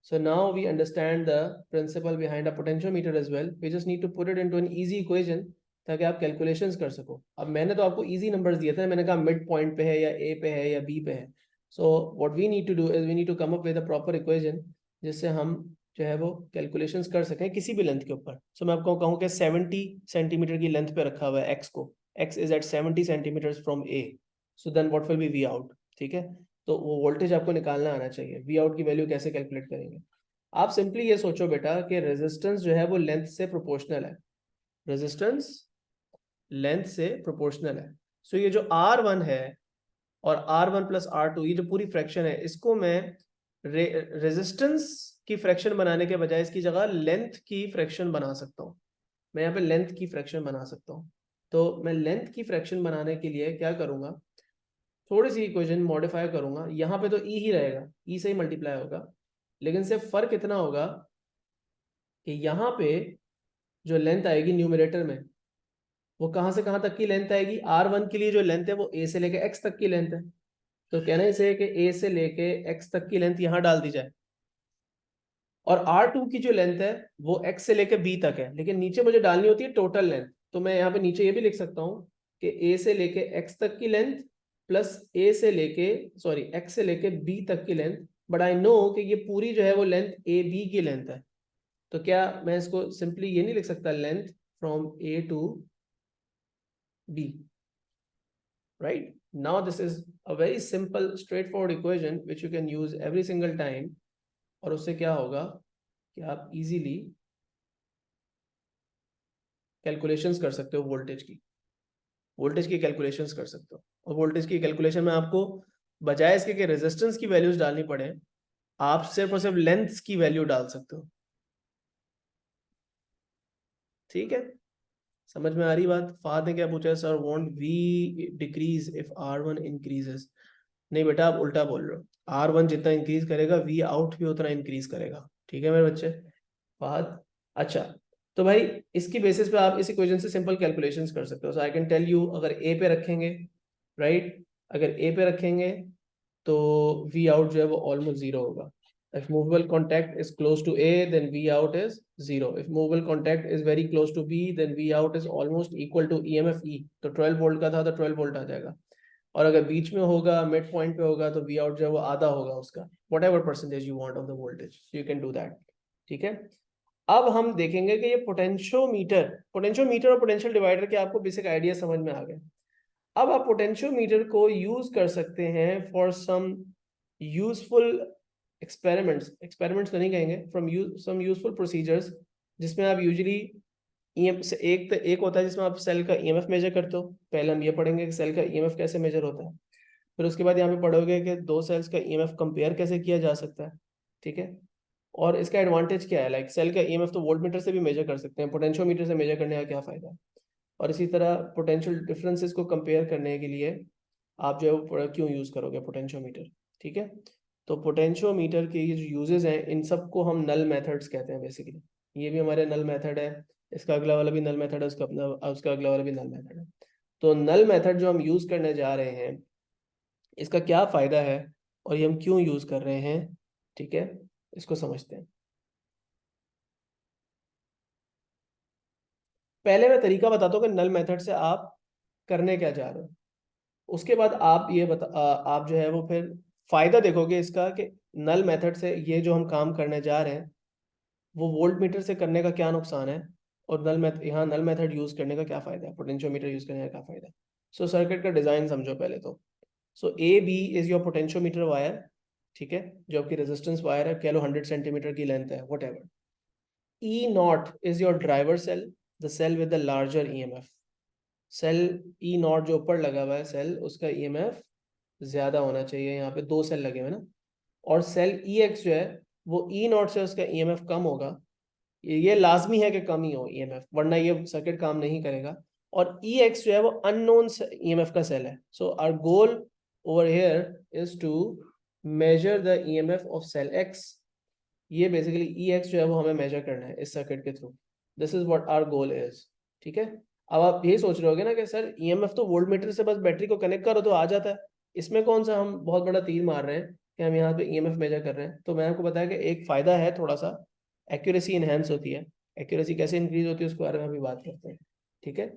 S1: so now we understand the principle behind a potentiometer as well. We just need to put it into an easy equation ताकि आप कैलकुलेशंस कर सको। अब मैंने तो आपको इजी नंबर्स दिए थे, मैंने कहा मिड पॉइंट पे है या ए पे है या बी पे है। So what we need to do is we need to come up with a proper equation जिससे हम जो है वो कैलकुलेशंस कर सकें किसी भी लेंथ के ऊपर। सो मैं आपको कहूँ कि 70 सेंटीमीटर की लेंथ पे रखा हुआ है एक्स को, X is at 70 centimetre from A, so then what will be V out, ठीक है। तो वो वोल्टेज आपको निकालना आना चाहिए। वी आउट की वैल्यू कैसे कैलकुलेट करेंगे? आप सिंपली ये सोचो बेटा कि रेजिस्टेंस जो है वो लेंथ से प्रोपोर्शनल है, रेजिस्टेंस लेंथ से प्रोपोर्शनल है। सो ये जो R1 है और R1 प्लस R2, ये जो पूरी फ्रैक्शन है, इसको मैं रेजिस्टेंस की फ्रैक्शन बनाने के बजाय इसकी जगह लेंथ की फ्रैक्शन बना सकता हूँ। मैं यहाँ पे लेंथ की फ्रैक्शन बना सकता हूँ। तो मैं लेंथ की फ्रैक्शन बनाने के लिए क्या करूँगा, थोड़ी सी इक्वेशन मॉडिफाई करूँगा। यहाँ पे तो ई ही रहेगा, ई से ही मल्टीप्लाई होगा, लेकिन सिर्फ फर्क इतना होगा कि यहाँ पे जो लेंथ आएगी न्यूमरेटर में, वो कहाँ से कहाँ तक की लेंथ आएगी? R1 के लिए जो लेंथ है वो A से लेके X तक की लेंथ है। तो कहना इसे है कि A से लेके X तक की लेंथ यहाँ डाल दी जाए, और R2 की जो लेंथ है वो X से लेके B तक है, लेकिन नीचे मुझे डालनी होती है टोटल लेंथ। तो मैं यहाँ पे नीचे ये भी लिख सकता हूँ कि A से लेके X तक की लेंथ प्लस A से लेके X से लेके B तक की लेंथ, बट आई नो कि ये पूरी जो है वो लेंथ AB की लेंथ है। तो क्या मैं इसको सिंपली ये नहीं लिख सकता length from A to B, right? Now this is a very simple straightforward equation which you can use every single time, और उससे क्या होगा कि आप इजीली कैलकुलेशंस कर सकते हो वोल्टेज की कैलकुलेशंस कर सकते हो। और वोल्टेज की कैलकुलेशन में आपको बजाय इसके कि रेजिस्टेंस की वैल्यूज डालनी पड़े, आप सिर्फ और सिर्फ लेंथ्स की वैल्यू डाल सकते हो। ठीक है, समझ में आ रही बात? फाद ने क्या पूछा? Sir want we decrease if R1 increases. नहीं बेटा, आप उल्टा बोल रहे हो। R1 जितना इंक्रीज करेगा वी आउट भी उतना इंक्रीज करेगा। ठीक है मेरे बच्चे? फाद, अच्छा, तो भाई इसकी बेसिस पे आप इस इक्वेशन से सिंपल कैलकुलेशंस कर सकते हो। सो आई कैन टेल यू, अगर ए पे रखेंगे, राइट, अगर ए पे रखेंगे तो वी आउट जो है वो ऑलमोस्ट जीरो होगा। If movable contact is close to A, then V out is zero. If movable contact is very close to B, then V out is almost equal to EMF E. तो 12 वोल्ट का था तो 12 वोल्ट आ जाएगा। और अगर बीच में होगा, मिड पॉइंट पे होगा, तो V out जो है वो आधा होगा उसका, whatever percentage you want of the voltage, you can do that. ठीक है, अब हम देखेंगे कि ये पोटेंशियोमीटर और पोटेंशियल डिवाइडर के आपको बेसिक आइडिया समझ में आ गए। अब आप पोटेंशियोमीटर को यूज कर सकते हैं फॉर सम यूजफुल एक्सपेरिमेंट्स तो नहीं कहेंगे, फ्रॉम सम यूजफुल प्रोसीजर्स, जिसमें आप यूजुअली एक होता है जिसमें आप सेल का ईएमएफ मेजर करते हो। पहले हम ये पढ़ेंगे कि सेल का ईएमएफ कैसे मेजर होता है, फिर उसके बाद यहाँ पे पढ़ोगे कि दो सेल्स का ईएमएफ कंपेयर कैसे किया जा सकता है। ठीक है, और इसका एडवांटेज क्या है, लाइक सेल का ईएमएफ तो वोल्टमीटर से भी मेजर कर सकते हैं, पोटेंशियोमीटर से मेजर करने का क्या फायदा है। और इसी तरह पोटेंशियल डिफरेंसेस को कंपेयर करने के लिए आप जो है वो क्यों यूज करोगे पोटेंशियोमीटर। ठीक है, तो पोटेंशियोमीटर के ये जो यूजेस हैं, इन सबको हम नल मेथड्स कहते हैं बेसिकली। ये भी हमारे नल मेथड है, इसका अगला वाला भी नल मेथड है, उसका अगला वाला भी नल मेथड है। तो नल मेथड जो हम यूज करने जा रहे हैं, इसका क्या फायदा है और ये हम क्यों यूज कर रहे हैं, ठीक है, इसको समझते हैं। पहले मैं तरीका बताता हूँ कि नल मेथड से आप करने क्या जा रहे हो, उसके बाद आप आप जो है वो फिर फायदा देखोगे इसका कि नल मेथड से ये जो हम काम करने जा रहे हैं वो वोल्ट मीटर से करने का क्या नुकसान है, और यहाँ नल मेथड यूज करने का क्या फायदा है, पोटेंशियोमीटर यूज करने का क्या फायदा है। सो सर्किट का डिजाइन समझो पहले तो। So A B is your potentiometer wire, ठीक है, जो आपकी रेजिस्टेंस वायर है, कह लो 100 सेंटीमीटर की लेंथ है, whatever. E naught is your driver cell, the cell with the larger EMF. Cell E naught जो ऊपर लगा हुआ है सेल, उसका ईएमएफ ज्यादा होना चाहिए, यहाँ पे दो सेल लगे हुए ना, और सेल ई एक्स जो है वो ई नॉट से उसका ईएमएफ कम होगा। ये लाजमी है कि कम ही हो ईएमएफ, वरना ये सर्किट काम नहीं करेगा। और ई एक्स जो है वो अननोन ईएमएफ का सेल है। So our goal over here is to measure the EMF of cell X. ये बेसिकली ई एक्स जो है वो हमें मेजर करना है इस सर्किट के through. This is what our goal is. ठीक है, अब आप यही सोच रहे होगे ना कि सर ईएमएफ तो वोल्टमीटर से बस बैटरी को कनेक्ट करो तो आ जाता है, इसमें कौन सा हम बहुत बड़ा तीर मार रहे हैं कि हम यहाँ पे ईएमएफ मेजर कर रहे हैं। तो मैंने आपको बताया कि एक फायदा है, थोड़ा सा एक्यूरेसी इनहेंस होती है। एक्यूरेसी कैसे इंक्रीज होती है उसके बारे में अभी बात करते हैं। ठीक है,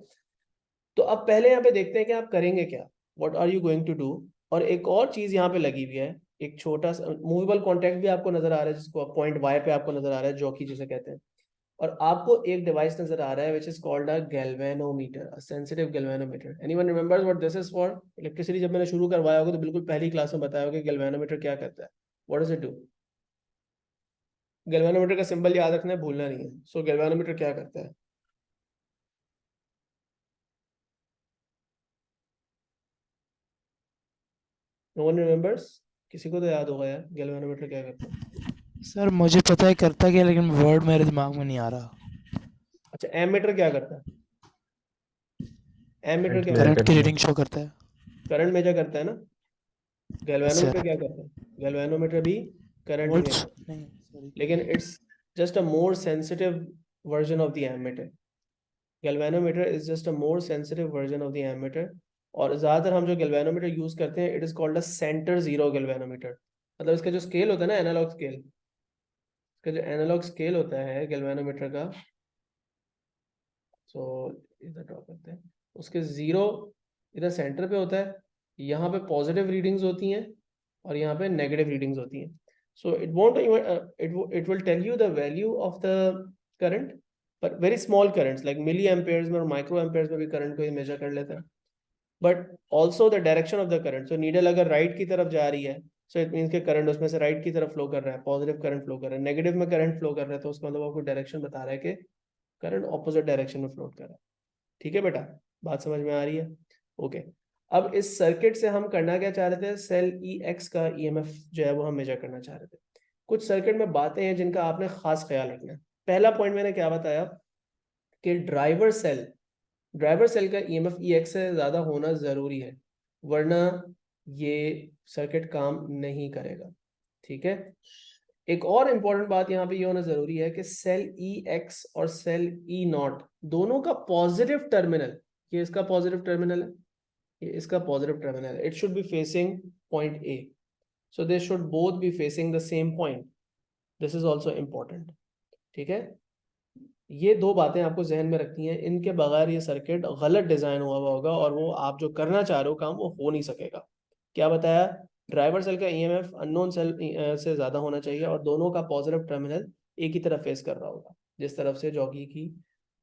S1: तो अब पहले यहाँ पे देखते हैं कि आप करेंगे क्या, what are you going to do. और एक और चीज यहाँ पे लगी हुई है एक छोटा सा मूवेबल कॉन्टैक्ट भी आपको नजर आ रहा है, जिसको पॉइंट वाई पे आपको नजर आ रहा है, जॉकी जिसे कहते हैं, और आपको एक डिवाइस नजर आ रहा है which is called a galvanometer, a sensitive galvanometer. Anyone remembers what this is for? Electricity जब मैंने शुरू करवाया होगा तो बिल्कुल पहली क्लास में बताया होगा कि गैल्वेनोमीटर क्या करता है, what does it do. Galvanometer का सिंबल याद रखना है, भूलना नहीं है। सो गैल्वेनोमीटर क्या करता है? No one remembers? किसी को तो याद होगा यार, गैल्वेनोमीटर क्या करता है?
S4: सर मुझे पता है करता क्या, लेकिन वर्ड मेरे दिमाग में नहीं आ रहा।
S1: अच्छा, एमीटर क्या करता है? एमीटर
S2: करंट
S1: क्या
S2: मेजर
S1: करता
S4: करंट
S1: है?
S4: की
S2: करता है।
S4: रीडिंग शो करता है।
S1: करंट मेजर करता है ना। गैल्वेनोमीटर
S4: सर
S1: क्या करता है? गैल्वेनोमीटर भी करंट ही
S4: वोल्ट्स
S1: मेजर,
S4: नहीं, सॉरी।
S1: लेकिन it's just a more sensitive version of the ammeter. Galvanometer is just a more sensitive version of the ammeter. और ज्यादातर हम जो गैल्वेनोमीटर यूज करते हैं, it is called a centre zero galvanometer. मतलब इसका जो स्केल होता है ना, एनालॉग स्केल, इसका जो एनालॉग स्केल होता है गैल्वेनोमीटर का, सो इधर ड्रॉ करते हैं, उसके जीरो इधर सेंटर पे होता है, यहाँ पे पॉजिटिव रीडिंग्स होती हैं और यहाँ पे नेगेटिव रीडिंग्स होती हैं। So it won't it will tell you the value of the current, पर very small currents like milli amperes में और माइक्रो एम्पेयर्स में भी करंट को ये मेजर कर लेता है। But also the direction of the current, so needle अगर राइट की तरफ जा रही है, सो इट मीन्स के करंट उसमें से राइट की तरफ फ्लो कर रहा है, पॉजिटिव करंट फ्लो कर रहा है। नेगेटिव में करंट फ्लो कर रहा है, तो उसका मतलब आपको डायरेक्शन बता रहा है कि करंट ऑपोजिट डायरेक्शन में फ्लो कर रहा है। ठीक है बेटा, बात समझ में आ रही है? ओके। अब इस सर्किट से हम करना क्या चाह रहे थे? सेल ई एक्स का ईएमएफ जो है वो हम मेजर करना चाह रहे थे। कुछ सर्किट में बातें हैं जिनका आपने खास ख्याल रखना है। पहला पॉइंट मैंने क्या बताया कि ड्राइवर सेल का ईएमएफ ई एक्स से ज्यादा होना जरूरी है, वरना ये सर्किट काम नहीं करेगा। ठीक है। एक और इंपॉर्टेंट बात यहाँ पे ये होना जरूरी है कि सेल ई एक्स और सेल ई नॉट दोनों का पॉजिटिव टर्मिनल, ये इसका पॉजिटिव टर्मिनल है, ये इसका पॉजिटिव टर्मिनल है, it should be facing point A, so they should both be facing the same point. This is also important. ठीक है, ये दो बातें आपको जहन में रखनी है, इनके बगैर ये सर्किट गलत डिजाइन हुआ होगा और वो आप जो करना चाह रहे हो काम वो हो नहीं सकेगा। क्या बताया? ड्राइवर सेल का ईएमएफ अननोन सेल से ज्यादा होना चाहिए और दोनों का पॉजिटिव टर्मिनल एक ही तरफ फेस कर रहा होगा, जिस तरफ से जॉकी की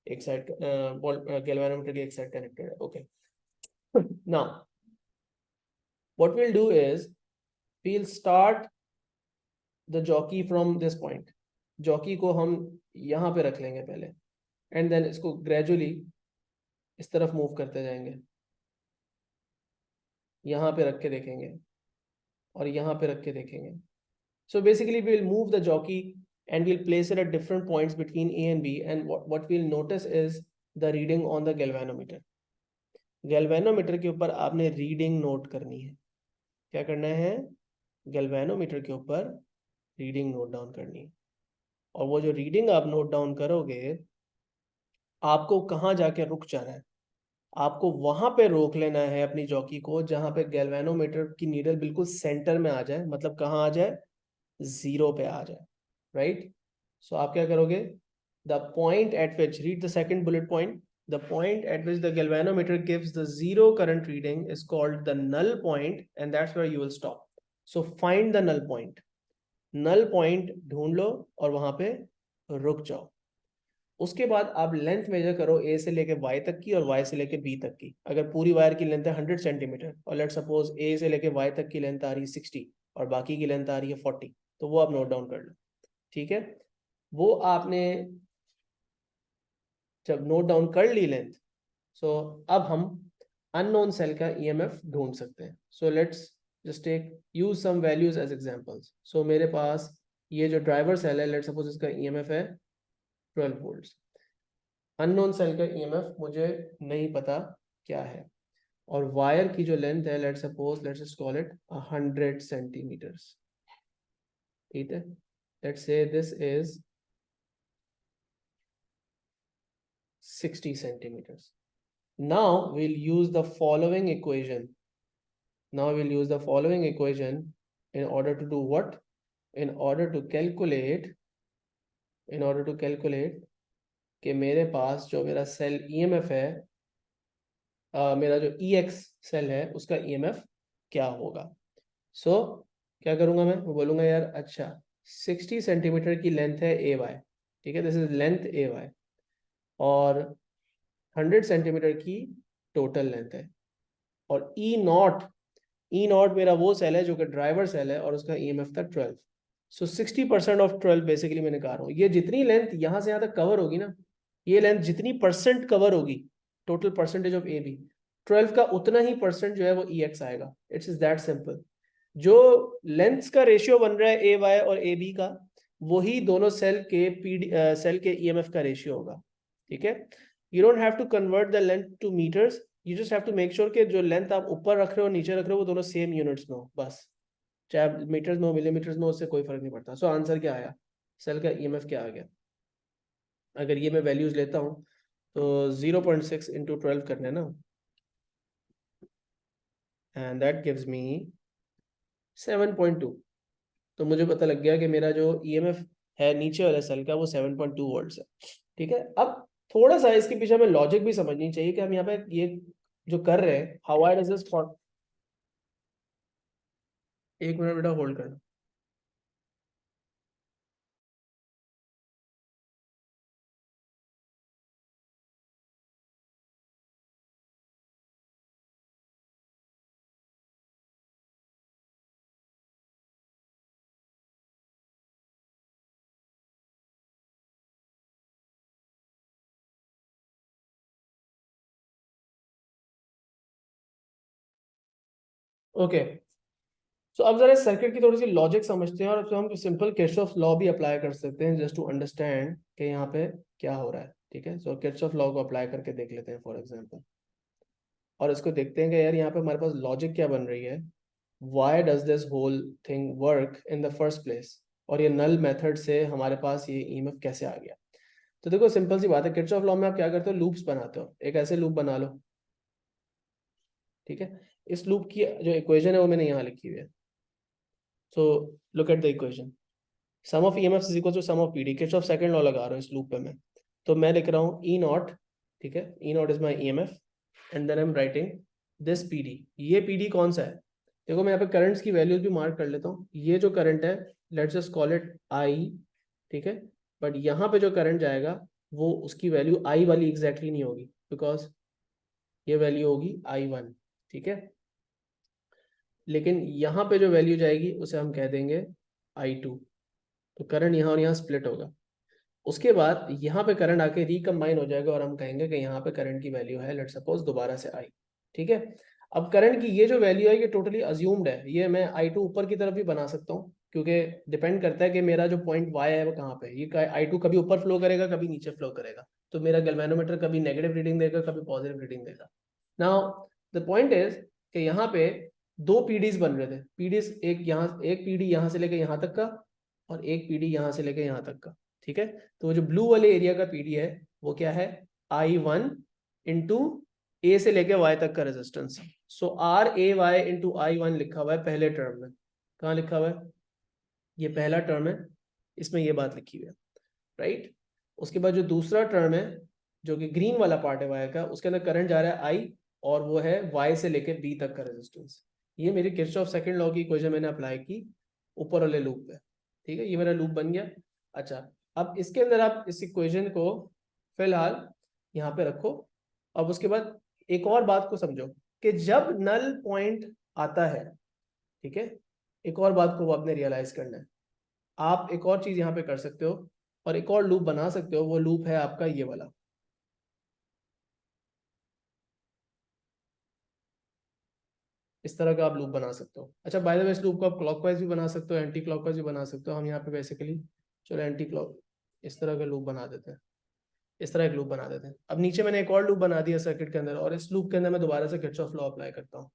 S1: एक साइड गैल्वेनोमीटर की एक साइड कनेक्टेड है। Okay, now what will do is we'll start the jockey from this point। Jockey को हम यहाँ पे रख लेंगे पहले, एंड देन इसको ग्रेजुअली इस तरफ मूव करते जाएंगे, यहाँ पे रख के देखेंगे और यहाँ पे रख के देखेंगे। So basically we'll move the jockey and we'll place it at different points between A and B, and what we'll notice is the reading on the galvanometer। Galvanometer के ऊपर आपने रीडिंग नोट करनी है। क्या करना है? गैल्वेनोमीटर के ऊपर रीडिंग नोट डाउन करनी है, और वो जो रीडिंग आप नोट डाउन करोगे, आपको कहाँ जाके रुक जाना है? आपको वहां पे रोक लेना है अपनी जॉकी को जहां पे गैल्वेनोमीटर की नीडल बिल्कुल सेंटर में आ जाए। मतलब कहाँ आ जाए? जीरो पे आ जाए, राइट? सो आप क्या करोगे? The point at which, read the second bullet point, the point at which the galvanometer gives the zero current reading is called the null point, and that's where you will stop. So find the null point. Null point ढूंढ लो और वहां पे रुक जाओ। उसके बाद आप लेंथ मेजर करो ए से लेके वाई तक की और वाई से लेके बी तक की। अगर पूरी वायर की लेंथ है 100 सेंटीमीटर और लेट सपोज ए से लेके वाई तक की लेंथ आ रही है 60 और बाकी की लेंथ आ रही है 40, तो वो आप नोट डाउन कर लो। ठीक है, वो आपने जब नोट डाउन कर ली लेंथ, सो अब हम अननोन सेल का ईएमएफ ढूंढ सकते हैं। So let's just take use some values as examples. So मेरे पास ये जो ड्राइवर सेल है, लेट सपोज इसका ईएमएफ है 12 वोल्ट्स। अननोन सेल का ईएमएफ मुझे नहीं पता क्या है, और वायर की जो लेंथ है, let's suppose let's just call it 100 centimetres. ठीक है, let's say this is 60 centimeters. Now we'll use the following equation. Now we'll use the following equation in order to do what? In order to calculate कि मेरे पास जो मेरा सेल ईएमएफ है, मेरा जो EX सेल है उसका ईएमएफ क्या होगा। सो क्या करूंगा मैं बोलूंगा यार अच्छा 60 सेंटीमीटर की लेंथ है ए वाई, ठीक है, this is length A Y, और 100 सेंटीमीटर की टोटल लेंथ है, और ई नॉट मेरा वो सेल है जो कि ड्राइवर सेल है और उसका ईएमएफ था 12। सो 60% ऑफ 12 बेसिकली मैंने कहा रहा हूँ, ये जितनी लेंथ यहाँ से यहाँ तक कवर होगी ना, ये लेंथ जितनी परसेंट कवर होगी, total percentage of A B, 12 का उतना ही परसेंट जो है वो ई एक्स आएगा। It's is that simple. जो लेंथ्स का रेशियो बन रहा है ए वाई और ए बी का, वही दोनों सेल के ईएमएफ का रेशियो होगा, ठीक है। You don't have to convert the length to metres, you just have to make sure कि जो लेंथ आप ऊपर रख रहे हो नीचे रख रहे हो वो दोनों सेम यूनिट्स में हो, बस। चाहे मीटर्स में हो मिलीमीटर्स में हो, उससे कोई फर्क नहीं पड़ता। सो आंसर क्या आया, सेल का ईएमएफ क्या आ गया। अगर ये मैं वैल्यूज लेता हूँ तो 0.6 इंटू 12 करने ना, एंड दैट गिव्स मी 7.2। तो मुझे पता लग गया कि मेरा जो ईएमएफ है नीचे वाले सेल का वो 7.2 वोल्ट्स है, ठीक है। अब थोड़ा सा इसके पीछे हमें लॉजिक भी समझनी चाहिए कि हम यहाँ पे ये जो कर रहे हैं, how I does this for, एक मिनट बेटा होल्ड करना। ओके, सो अब जरा सर्किट की थोड़ी सी लॉजिक समझते हैं, और अब हम सिंपल किरचॉफ लॉ भी अप्लाई कर सकते हैं जस्ट टू अंडरस्टैंड कि यहाँ पे क्या हो रहा है, ठीक है। सो किरचॉफ लॉ को अप्लाई करके देख लेते हैं फॉर एग्जांपल, और इसको देखते हैं कि यार यहाँ पे हमारे पास लॉजिक क्या बन रही है, why does this whole thing work in the first place, और ये नल मेथड से हमारे पास ये ईएमएफ कैसे आ गया। तो देखो सिंपल सी बात है, किरचॉफ लॉ में आप क्या करते हो, लूप्स बनाते हो, एक ऐसे लूप बना लो, ठीक है। इस लूप की जो इक्वेशन है वो मैंने यहाँ लिखी हुई है। So look at the equation, sum of EMF is equal to sum of PD, Kirchhoff second law लगा रहा हूँ इस लूप पे मैं। तो मैं लिख रहा हूँ ई नॉट, ठीक है, E naught is my EMF, and then I am writing this PD. ये पीडी कौन सा है, देखो मैं यहाँ पे करंट्स की वैल्यूज भी मार्क कर लेता हूँ। ये जो करंट है, let's just call it I, ठीक है, बट यहाँ पे जो करंट जाएगा वो उसकी वैल्यू आई वाली एग्जैक्टली नहीं होगी, बिकॉज ये वैल्यू होगी I1, ठीक है। लेकिन यहाँ पे जो वैल्यू जाएगी उसे हम कह देंगे I2। तो करंट यहाँ और यहाँ स्प्लिट होगा, उसके बाद यहाँ पे करंट आके रिकम्बाइन हो जाएगा, और हम कहेंगे कि यहाँ पे करंट की वैल्यू है लेट्स सपोज दोबारा से I, ठीक है। अब करंट की ये जो वैल्यू है ये टोटली अज्यूम्ड है, ये मैं I2 ऊपर की तरफ भी बना सकता हूँ, क्योंकि डिपेंड करता है कि मेरा जो पॉइंट Y है वो कहाँ पे है। ये I2 कभी ऊपर फ्लो करेगा कभी नीचे फ्लो करेगा, तो मेरा गैल्वेनोमीटर कभी नेगेटिव रीडिंग देगा कभी पॉजिटिव रीडिंग देगा। नाउ द पॉइंट इज कि यहाँ पे दो पीडीज बन रहे थे, पीडीज एक पीडी यहाँ से लेके यहाँ तक का, और एक पीडी यहाँ से लेके यहाँ तक का, ठीक है। तो वो जो ब्लू वाले एरिया का पीडी है वो क्या है, I1 इंटू ए से लेके वाई तक का रेजिस्टेंस। सो RAY इंटू I1 लिखा हुआ है पहले टर्म में, कहाँ लिखा हुआ है, ये पहला टर्म है, इसमें ये बात लिखी हुई है, राइट। उसके बाद जो दूसरा टर्म है जो कि ग्रीन वाला पार्ट है वाई का, उसके अंदर करंट जा रहा है I, और वो है Y से लेके B तक का रेजिस्टेंस। ये मेरी किरचॉफ सेकंड लॉ की इक्वेशन मैंने अप्लाई की ऊपर वाले लूप पे, ठीक है, ये मेरा लूप बन गया। अच्छा, अब इसके अंदर आप इस इक्वेशन को फिलहाल यहाँ पे रखो। अब उसके बाद एक और बात को समझो कि जब नल पॉइंट आता है, ठीक है, एक और बात को आपने रियलाइज करना है। आप एक और चीज यहाँ पे कर सकते हो और एक और लूप बना सकते हो, वो लूप है आपका ये वाला। इस तरह का आप लूप बना सकते हो। अच्छा, बाय द वे इस लूप को आप क्लॉकवाइज भी बना सकते हो, एंटी क्लॉकवाइज भी बना सकते हो। हम यहाँ पे बेसिकली चलो एंटी क्लॉक इस तरह का लूप बना देते हैं, इस तरह एक लूप बना देते हैं। अब नीचे मैंने एक और लूप बना दिया सर्किट के अंदर, और इस लूप के अंदर मैं दोबारा से किरचॉफ लॉ अप्लाई करता हूँ।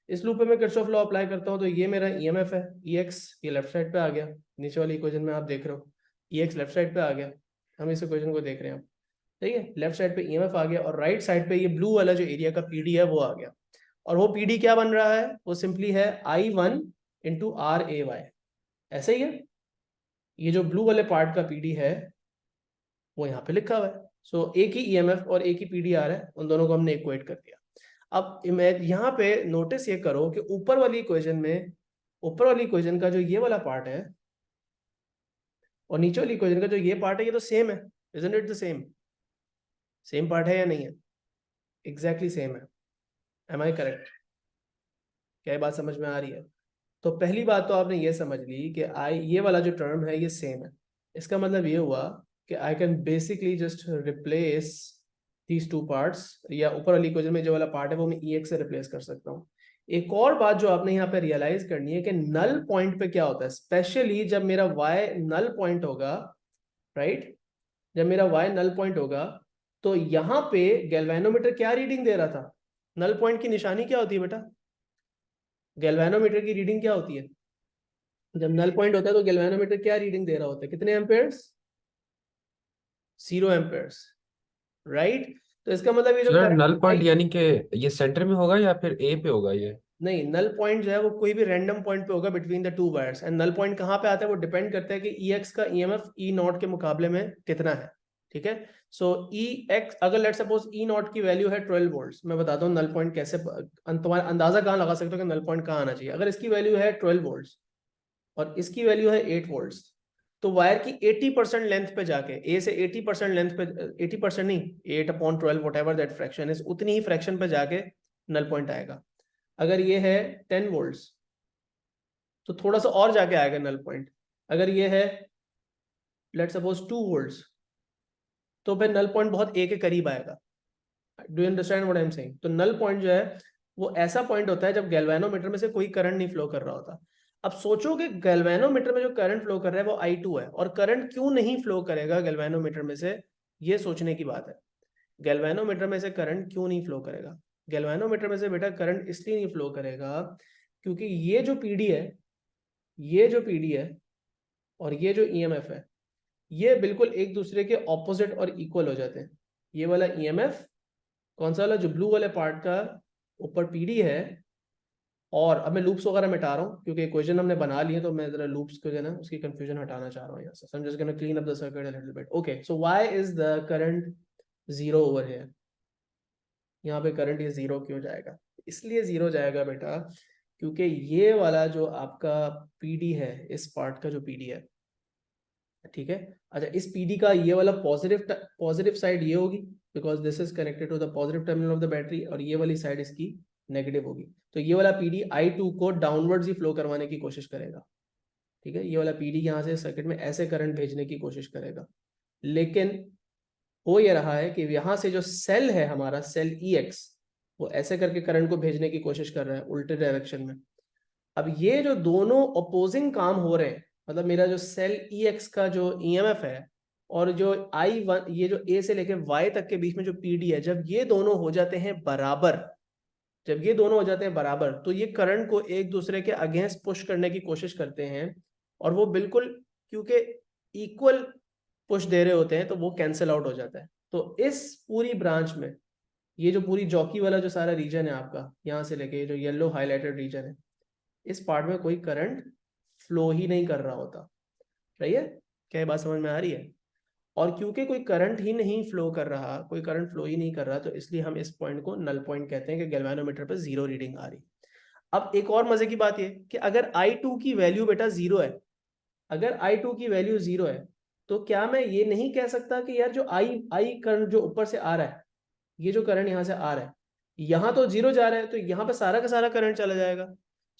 S1: इस लूप पे मैं किरचॉफ लॉ अप्लाई करता हूँ, तो ये मेरा ईएमएफ है EX, ये लेफ्ट साइड पे आ गया, नीचे वाली इक्वेशन में आप देख रहे हो EX लेफ्ट साइड पे आ गया, हम इस इक्वेशन को देख रहे हैं, ठीक है। लेफ्ट साइड पे ईएमएफ आ गया, और राइट साइड पे ये ब्लू वाला जो एरिया का पीडी है वो आ गया, और वो पीडी क्या बन रहा है, वो सिंपली है I1 इंटू RAY, ऐसे ही है। ये जो ब्लू वाले पार्ट का पीडी है वो यहाँ पे लिखा हुआ है। सो एक ही ईएमएफ और एक ही पीडी आ रहा है, उन दोनों को हमने इक्वेट कर दिया। अब यहाँ पे नोटिस ये करो कि ऊपर वाली इक्वेशन में ऊपर वाली इक्वेशन का जो ये वाला पार्ट है और नीचे वाली इक्वेशन का जो ये पार्ट है, ये तो सेम है, isn't it the same? Same part है या नहीं है? एग्जैक्टली सेम है। Am I correct? क्या ये बात समझ में आ रही है? तो पहली बात तो आपने ये समझ ली कि आई, ये वाला जो टर्म है ये सेम है। इसका मतलब ये हुआ कि I can basically just replace these two parts, या ऊपर वाली इक्वेशन में जो वाला पार्ट है वो मैं EX से रिप्लेस कर सकता हूँ। एक और बात जो आपने यहाँ पे रियलाइज करनी है कि नल पॉइंट पे क्या होता है, स्पेशली जब मेरा y नल पॉइंट होगा, राइट? जब मेरा y नल पॉइंट होगा तो यहाँ पे गैल्वेनोमीटर क्या रीडिंग दे रहा था? नल पॉइंट की निशानी क्या होती है बेटा? गैल्वेनोमीटर की रीडिंग क्या होती है? जब नल पॉइंट होता है तो गैल्वेनोमीटर क्या रीडिंग दे रहा होता है? कितने एम्पेयर्स? 0 Ampere's, right? तो इसका मतलब ये जो
S2: सर नल
S1: करंट
S2: पॉइंट यानी कि ये सेंटर में होगा या फिर ए पे होगा ये?
S1: नहीं, नल पॉइंट जो है वो कोई भी रैंडम पॉइंट पे होगा between the two wires, and null point कहाँ पे आता है वो डिपेंड करता है कि EX का EMF E नॉट के मुकाबले में कितना है, ठीक है? सो EX, अगर लेट सपोज E नॉट की वैल्यू है 12 वोल्ट्स, मैं बताता हूँ नल पॉइंट कैसे, तुम्हारा अंदाजा कहाँ लगा सकते हो कि नल पॉइंट कहाँ आना चाहिए। अगर इसकी वैल्यू है 12 वोल्ट्स और इसकी वैल्यू है 8 वोल्ट्स, तो वायर की 80% लेंथ पे जाके, ए से 80% लेंथ पे, 80% नहीं, 8/12 what ever that fraction is, उतनी ही फ्रैक्शन पे जाके नल पॉइंट आएगा। अगर ये है 10 वोल्ट्स तो थोड़ा सा और जाके आएगा नल पॉइंट। अगर ये है लेट सपोज 2 वोल्ट्स तो फिर नल पॉइंट बहुत ए के करीब आएगा। Do you understand what I am saying? तो नल पॉइंट जो है वो ऐसा पॉइंट होता है जब गैल्वेनोमीटर में से कोई करंट नहीं फ्लो कर रहा होता। अब सोचो कि गैल्वेनोमीटर में जो करंट फ्लो कर रहा है वो I2 है, और करंट क्यों नहीं फ्लो करेगा गैल्वेनोमीटर में से, ये सोचने की बात है। गैल्वेनोमीटर में से करंट क्यों नहीं फ्लो करेगा? गैल्वेनोमीटर में से बेटा करंट इसलिए नहीं फ्लो करेगा क्योंकि ये जो PD है, ये जो PD है और ये जो EMF है, ये बिल्कुल एक दूसरे के ऑपोजिट और इक्वल हो जाते हैं। ये वाला EMF कौन सा वाला, जो ब्लू वाले पार्ट का ऊपर PD है, और अब मैं लूप्स वगैरह मिटा रहा हूँ क्योंकि इक्वेशन हमने बना ली है, तो मैं जरा लूप्स को जो है ना उसकी कंफ्यूजन हटाना चाह रहा हूँ यहाँ से। So I am just gonna clean up the circuit a little bit. Okay, so why is the current 0 over here? यहाँ पे करंट ये 0 क्यों जाएगा? इसलिए 0 जाएगा बेटा क्योंकि ये वाला जो आपका PD है, इस पार्ट का जो PD है, ठीक है? अच्छा, इस PD का ये वाला पॉजिटिव साइड ये होगी because this is connected to the positive terminal of the battery, और ये वाली साइड इसकी नेगेटिव होगी। तो ये वाला PD I2 को डाउनवर्ड्स ही फ्लो करवाने की कोशिश करेगा, ठीक है? ये वाला PD यहाँ से सर्किट में ऐसे करंट भेजने की कोशिश करेगा, लेकिन हो ये रहा है कि यहाँ से जो सेल है हमारा, सेल EX, वो ऐसे करके करंट को भेजने की कोशिश कर रहा है उल्टे डायरेक्शन में। अब ये जो दोनों अपोजिंग काम हो रहे हैं, मतलब मेरा जो सेल EX का जो EMF है और जो I1, ये जो A से लेके Y तक के बीच में जो PD है, जब ये दोनों हो जाते हैं बराबर, जब ये दोनों हो जाते हैं बराबर, तो ये करंट को एक दूसरे के अगेंस्ट पुश करने की कोशिश करते हैं, और वो बिल्कुल, क्योंकि इक्वल पुश दे रहे होते हैं, तो वो कैंसिल आउट हो जाता है। तो इस पूरी ब्रांच में, ये जो पूरी जॉकी वाला जो सारा रीजन है आपका, यहाँ से लेके जो येलो हाईलाइटेड रीजन है, इस पार्ट में कोई करंट फ्लो ही नहीं कर रहा होता। सही है? क्या ये बात समझ में आ रही है? और क्योंकि कोई करंट ही नहीं फ्लो कर रहा, कोई करंट फ्लो ही नहीं कर रहा, तो इसलिए हम इस पॉइंट को नल पॉइंट कहते हैं कि गैल्वेनोमीटर पे 0 रीडिंग आ रही। अब एक और मजे की बात ये कि अगर I2 की वैल्यू बेटा 0 है, अगर I2 की वैल्यू 0 है, तो क्या मैं ये नहीं कह सकता कि यार जो I करंट जो ऊपर से आ रहा है, ये जो करंट यहाँ से आ रहा है, यहाँ तो 0 जा रहा है, तो यहाँ पे सारा का सारा करंट चला जाएगा।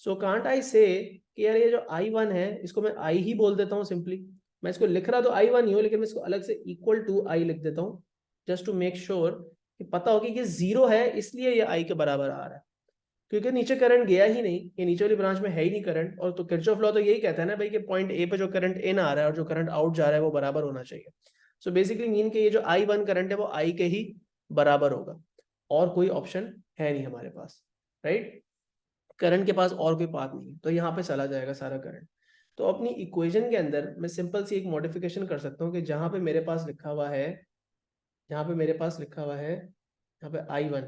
S1: सो कांट आई से कि यार ये जो I1 है इसको मैं I ही बोल देता हूँ सिंपली। मैं इसको लिख रहा तो I1 ही हूँ, लेकिन मैं इसको अलग से इक्वल टू I लिख देता हूँ, जस्ट टू मेक श्योर कि पता हो कि ये 0 है, इसलिए ये I के बराबर आ रहा है, क्योंकि नीचे करंट गया ही नहीं, ये नीचे वाली ब्रांच में है ही नहीं करंट। और तो किरचॉफ लॉ तो यही कहता है ना भाई कि पॉइंट ए पे जो करंट इन आ रहा है और जो करंट आउट जा रहा है वो बराबर होना चाहिए। सो बेसिकली मीन कि ये जो I1 करंट है वो I के ही बराबर होगा, और कोई ऑप्शन है नहीं हमारे पास, राइट? करंट के पास और कोई पाथ नहीं है, तो यहाँ पे चला जाएगा सारा करंट। तो अपनी इक्वेशन के अंदर मैं सिंपल सी एक मॉडिफिकेशन कर सकता हूँ कि जहाँ पे मेरे पास लिखा हुआ है, जहाँ पे मेरे पास लिखा हुआ है यहाँ पे I1,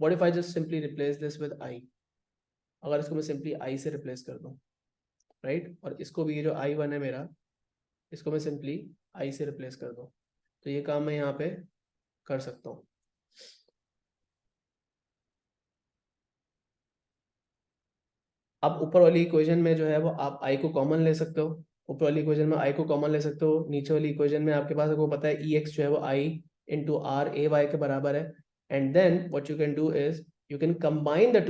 S1: what if I just simply replace this with I? अगर इसको मैं सिंपली I से रिप्लेस कर दूं, राइट? और इसको भी, ये जो I1 है मेरा, इसको मैं सिंपली I से रिप्लेस कर दूं, तो ये काम मैं यहाँ पे कर सकता हूँ। अब ऊपर वाली इक्वेशन में जो है वो आप आई को कॉमन ले सकते हो, ऊपर वाली इक्वेशन में आई को कॉमन ले सकते हो, नीचे वाली इक्वेशन में आपके पास आपको पता है ई एक्स जो है वो I into R A Y के बराबर है. And then what you can do is you can combine the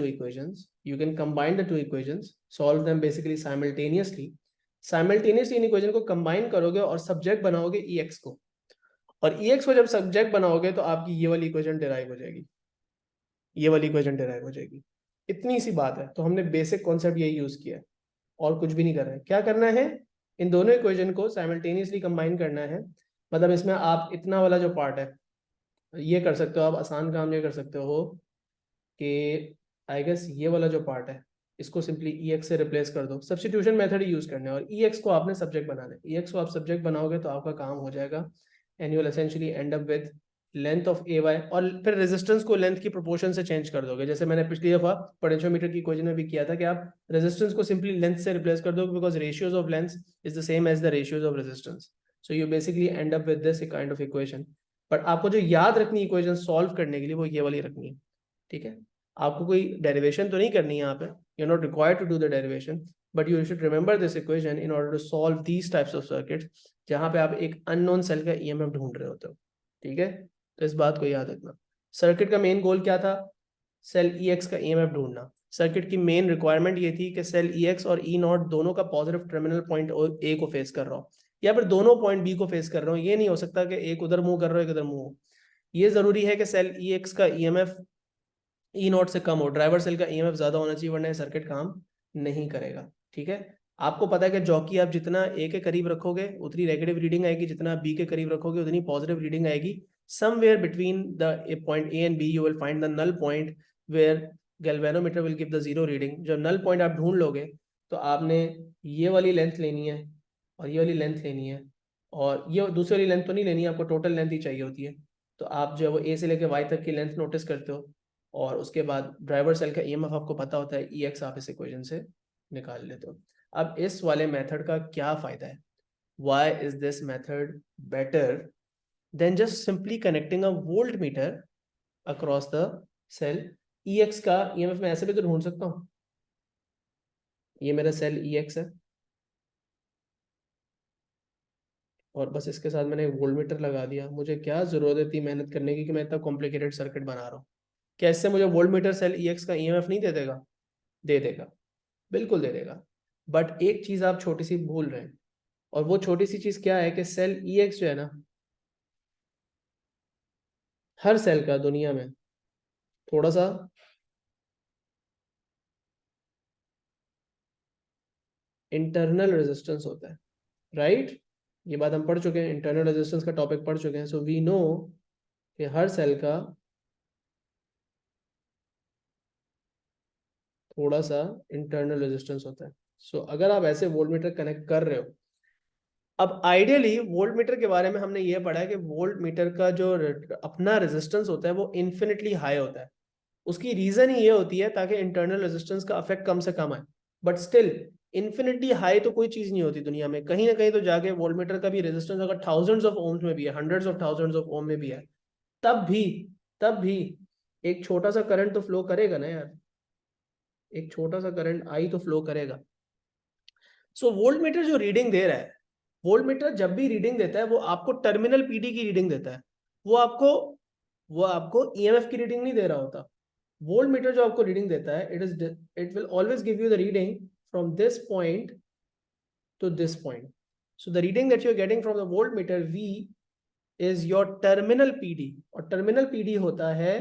S1: two equations, solve them basically simultaneously in equation को कंबाइन करोगे और सब्जेक्ट बनाओगे ex को, और ex को जब सब्जेक्ट बनाओगे तो आपकी ये वाली इक्वेशन डिराइव हो जाएगी, ये वाली इक्वेशन डिराइव हो जाएगी. इतनी सी बात है. तो हमने बेसिक कॉन्सेप्ट यही यूज किया है और कुछ भी नहीं कर रहे हैं. क्या करना है, इन दोनों इक्वेशन को साइमल्टेनियसली कंबाइन करना है. मतलब इसमें आप इतना वाला जो पार्ट है ये कर सकते हो, आप आसान काम ये कर सकते हो कि आई गेस ये वाला जो पार्ट है इसको सिंपली ex से रिप्लेस कर दो. सब्स्टिट्यूशन मेथड ही यूज करना है और ex को आपने सब्जेक्ट बनाना है. ex को आप सब्जेक्ट बनाओगे तो आपका काम हो जाएगा and you will essentially and up with length of ay, और फिर रेजिस्टेंस को लेंथ की प्रोपोर्शन से चेंज कर दोगे. जैसे मैंने पिछली दफा पोटेंशियोमीटर की इक्वेशन में भी किया था कि आप रेजिस्टेंस को सिंपली लेंथ से रिप्लेस कर दोगे because ratios of length is the same as the ratios of resistance. So you basically end up with this kind of equation. But आपको जो याद रखनी इक्वेशन सॉल्व करने के लिए वो ये वाली रखनी है. ठीक है, आपको कोई डेरिवेशन तो नहीं करनी है यहाँ पे, you are not required to do the derivation, but you should remember this equation in order to solve these types of circuits जहाँ पे आप एक अननोन सेल का ईएमएफ ढूंढ रहे होते हो. ठीक है, तो इस बात को याद रखना. सर्किट का मेन गोल क्या था, सेल EX का ईएमएफ ढूंढना. सर्किट की मेन रिक्वायरमेंट ये थी कि सेल EX और E नॉट दोनों का पॉजिटिव टर्मिनल पॉइंट ए को फेस कर रहा हो या फिर दोनों पॉइंट बी को फेस कर रहा हो. ये नहीं हो सकता कि एक उधर मूव कर रहा हो एक उधर मूव हो. ये जरूरी है कि सेल EX का ईएमएफ ई नॉट से कम हो, ड्राइवर सेल का ईएमएफ ज्यादा होना चाहिए वरना सर्किट काम नहीं करेगा. ठीक है, आपको पता है कि जॉकी आप जितना ए के करीब रखोगे उतनी नेगेटिव रीडिंग आएगी, जितना बी के करीब रखोगे उतनी पॉजिटिव रीडिंग आएगी. Somewhere between the point A and B you will find the null point where galvanometer will give the zero reading. जब नल पॉइंट आप ढूंढ लोगे तो आपने ये वाली लेंथ लेनी है और ये वाली लेंथ लेनी है, और ये दूसरी वाली लेंथ तो नहीं लेनी है, आपको टोटल लेंथ ही चाहिए होती है. तो आप जो है वो ए से लेकर वाई तक की लेंथ नोटिस करते हो और उसके बाद ड्राइवर सेल का ईएमएफ आपको पता होता है, EX आप इस इक्वेशन से निकाल लेते हो. अब इस वाले मेथड का क्या फायदा है, why is this method better than just simply connecting a voltmeter across the cell. EX का ईएमएफ मैं ऐसे भी तो ढूंढ सकता हूँ, ये मेरा सेल EX है और बस इसके साथ मैंने वोल्ट मीटर लगा दिया. मुझे क्या जरूरत है इतनी मेहनत करने की कि मैं इतना कॉम्प्लिकेटेड सर्किट बना रहा हूँ. क्या इससे मुझे वोल्ट मीटर सेल EX का ईएमएफ नहीं दे देगा? दे देगा, बिल्कुल दे देगा. बट एक चीज आप छोटी सी भूल रहे हैं, और वो छोटी सी चीज क्या है कि सेल EX जो है ना, हर सेल का दुनिया में थोड़ा सा इंटरनल रेजिस्टेंस होता है. राइट, ये बात हम पढ़ चुके हैं, इंटरनल रेजिस्टेंस का टॉपिक पढ़ चुके हैं. सो वी नो कि हर सेल का थोड़ा सा इंटरनल रेजिस्टेंस होता है. सो अगर आप ऐसे वोल्ट मीटर कनेक्ट कर रहे हो, अब आइडियली वोल्ट मीटर के बारे में हमने ये पढ़ा है कि वोल्ट मीटर का जो अपना रेजिस्टेंस होता है वो इन्फिनिटली हाई होता है. उसकी रीजन ही ये होती है ताकि इंटरनल रेजिस्टेंस का इफेक्ट कम से कम आए. बट स्टिल इन्फिनिटली हाई तो कोई चीज नहीं होती दुनिया में. कहीं ना कहीं तो जाके वोल्ट मीटर का भी रेजिस्टेंस अगर थाउजेंड्स ऑफ ओम्स में भी है, हंड्रेड्स ऑफ थाउजेंड्स ऑफ ओम में भी है, तब भी एक छोटा सा करंट तो फ्लो करेगा ना यार, एक छोटा सा करंट आई तो फ्लो करेगा. सो वोल्ट मीटर जो रीडिंग दे रहा है, वोल्ट मीटर जब भी रीडिंग देता है वो आपको टर्मिनल पीडी की रीडिंग देता है. वो आपको ईएमएफ की रीडिंग नहीं दे रहा होता. वोल्ट मीटर जो आपको रीडिंग देता है, it will always give you the reading from this point to this point. So the reading that you're getting from the voltmeter V is your terminal PD, और terminal PD होता है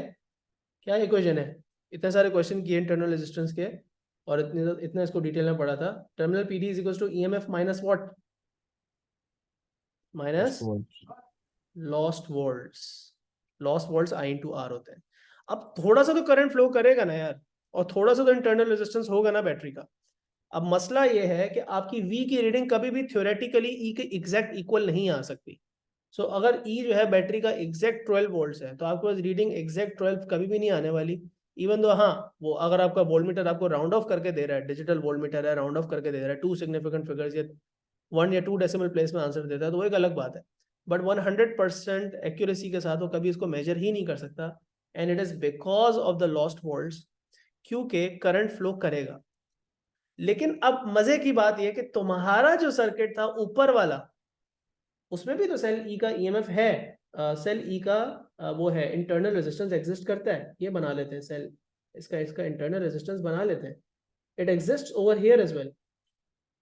S1: क्या, इक्वेशन है, इतने सारे क्वेश्चन किए इंटरनल रेजिस्टेंस के और इतना इसको डिटेल में पढ़ा था. Terminal PD is equal to EMF minus what, minus lost volts I into R होते हैं. अब थोड़ा सा तो करंट फ्लो करेगा ना यार, और थोड़ा सा तो इंटरनल रेजिस्टेंस होगा ना बैटरी का. अब मसला ये है कि आपकी V की रीडिंग कभी भी थ्योरेटिकली E के एग्जैक्ट इक्वल नहीं आ सकती. सो अगर E जो है बैटरी का एग्जैक्ट 12 वोल्ट्स है तो आपके पास रीडिंग एग्जैक्ट 12 कभी भी नहीं आने वाली. इवन दो हाँ, वो अगर आपका वोल्टमीटर आपको राउंड ऑफ करके दे रहा है, डिजिटल वोल्टमीटर है, राउंड ऑफ करके दे रहा है 2 सिग्निफिकेंट फिगर्स या 1 या 2 डेसिमल प्लेस में आंसर देता है तो वो एक अलग बात है. बट 100% एक्यूरेसी के साथ वो कभी इसको मेजर ही नहीं कर सकता. And it is because of the lost volts, क्योंकि करंट फ्लो करेगा. लेकिन अब मजे की बात यह कि तुम्हारा जो सर्किट था ऊपर वाला, उसमें भी तो सेल ई का ईएमएफ है, सेल ई का वो है, इंटरनल रेजिस्टेंस एग्जिस्ट करता है, ये बना लेते हैं सेल, इसका इंटरनल रेजिस्टेंस बना लेते हैं, it exist over here as well,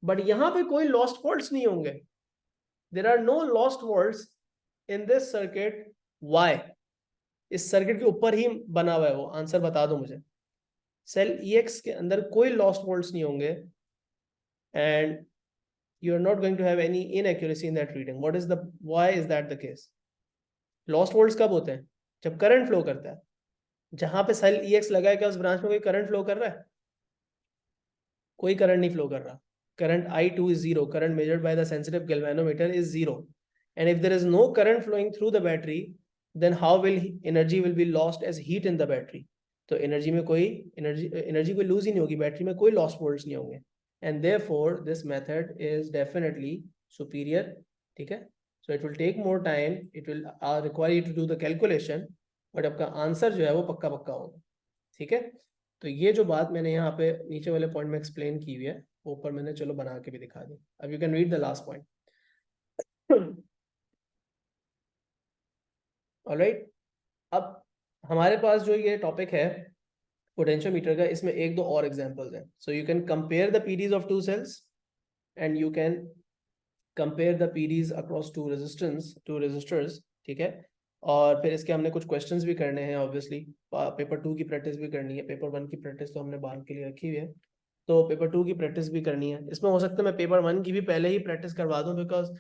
S1: but यहाँ पे कोई लॉस्ट फॉल्ट्स नहीं होंगे, there are no lost volts in this circuit. Why? इस सर्किट के ऊपर ही बना हुआ है वो, आंसर बता दो मुझे। सेल EX के अंदर कोई लॉस्ट वोल्ट्स नहीं होंगे, and you are not going to have any inaccuracy in that reading. Why is that the case? Lost volts कब होते हैं? जब करंट फ्लो करता है। जहां पे सेल EX लगा है, क्या उस ब्रांच में कोई करंट फ्लो कर रहा है? कोई करंट नहीं फ्लो कर रहा। Current I2 is 0. Current measured by the sensitive galvanometer is 0. And if there is no current flowing through the battery, then how will energy will be lost as heat in the battery? तो एनर्जी में कोई एनर्जी कोई लूज ही नहीं होगी, बैटरी में कोई लॉस्ट वोल्ट्स नहीं होंगे, and therefore this method is definitely superior. ठीक है, so it will take more time, it will require you to do the calculation, but आपका आंसर जो है वो पक्का पक्का होगा। ठीक है, तो ये जो बात मैंने यहाँ पे नीचे वाले पॉइंट में एक्सप्लेन की हुई है, ऊपर मैंने चलो बना के भी दिखा दी। अब you can read the last point. Alright, अब हमारे पास जो ये टॉपिक है पोटेंशियोमीटर का, इसमें एक दो और एग्जांपल्स हैं। So you can compare the PDs of two cells and you can compare the PDs across two resistors. ठीक है, और फिर इसके हमने कुछ क्वेश्चंस भी करने हैं, ऑब्वियसली पेपर 2 की प्रैक्टिस भी करनी है, पेपर 1 की प्रैक्टिस तो हमने बाद के लिए रखी हुई है, तो पेपर 2 की प्रैक्टिस भी करनी है। इसमें हो सकता है मैं पेपर 1 की भी पहले ही प्रैक्टिस करवा दूं, बिकॉज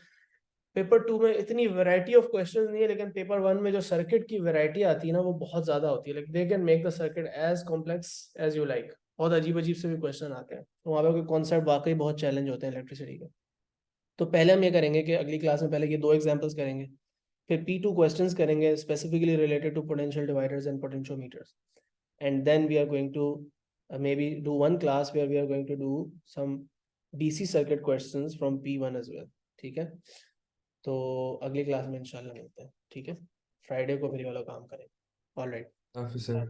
S1: पेपर 2 में इतनी वैरायटी ऑफ क्वेश्चंस नहीं है, लेकिन पेपर 1 में जो सर्किट की वैरायटी आती है ना, वो बहुत ज्यादा होती है। Like they can make the circuit as complex as you like, बहुत अजीब अजीब से भी क्वेश्चन आते हैं, तो वहाँ पे कोई कॉन्सेप्ट वाकई बहुत चैलेंज होते हैं इलेक्ट्रिसिटी के। तो पहले हम ये करेंगे कि अगली क्लास में पहले ये 2 एग्जाम्पल्स करेंगे, फिर P2 क्वेश्चंस करेंगे specifically related to potential dividers and potentiometers, and then we are going to maybe do one class where we are going to do some DC circuit questions from P1 as well। ठीक है, तो अगली क्लास में इंशाल्लाह मिलते हैं। ठीक है, फ्राइडे को फिर ये वाला काम करेंगे। Alright,
S2: officer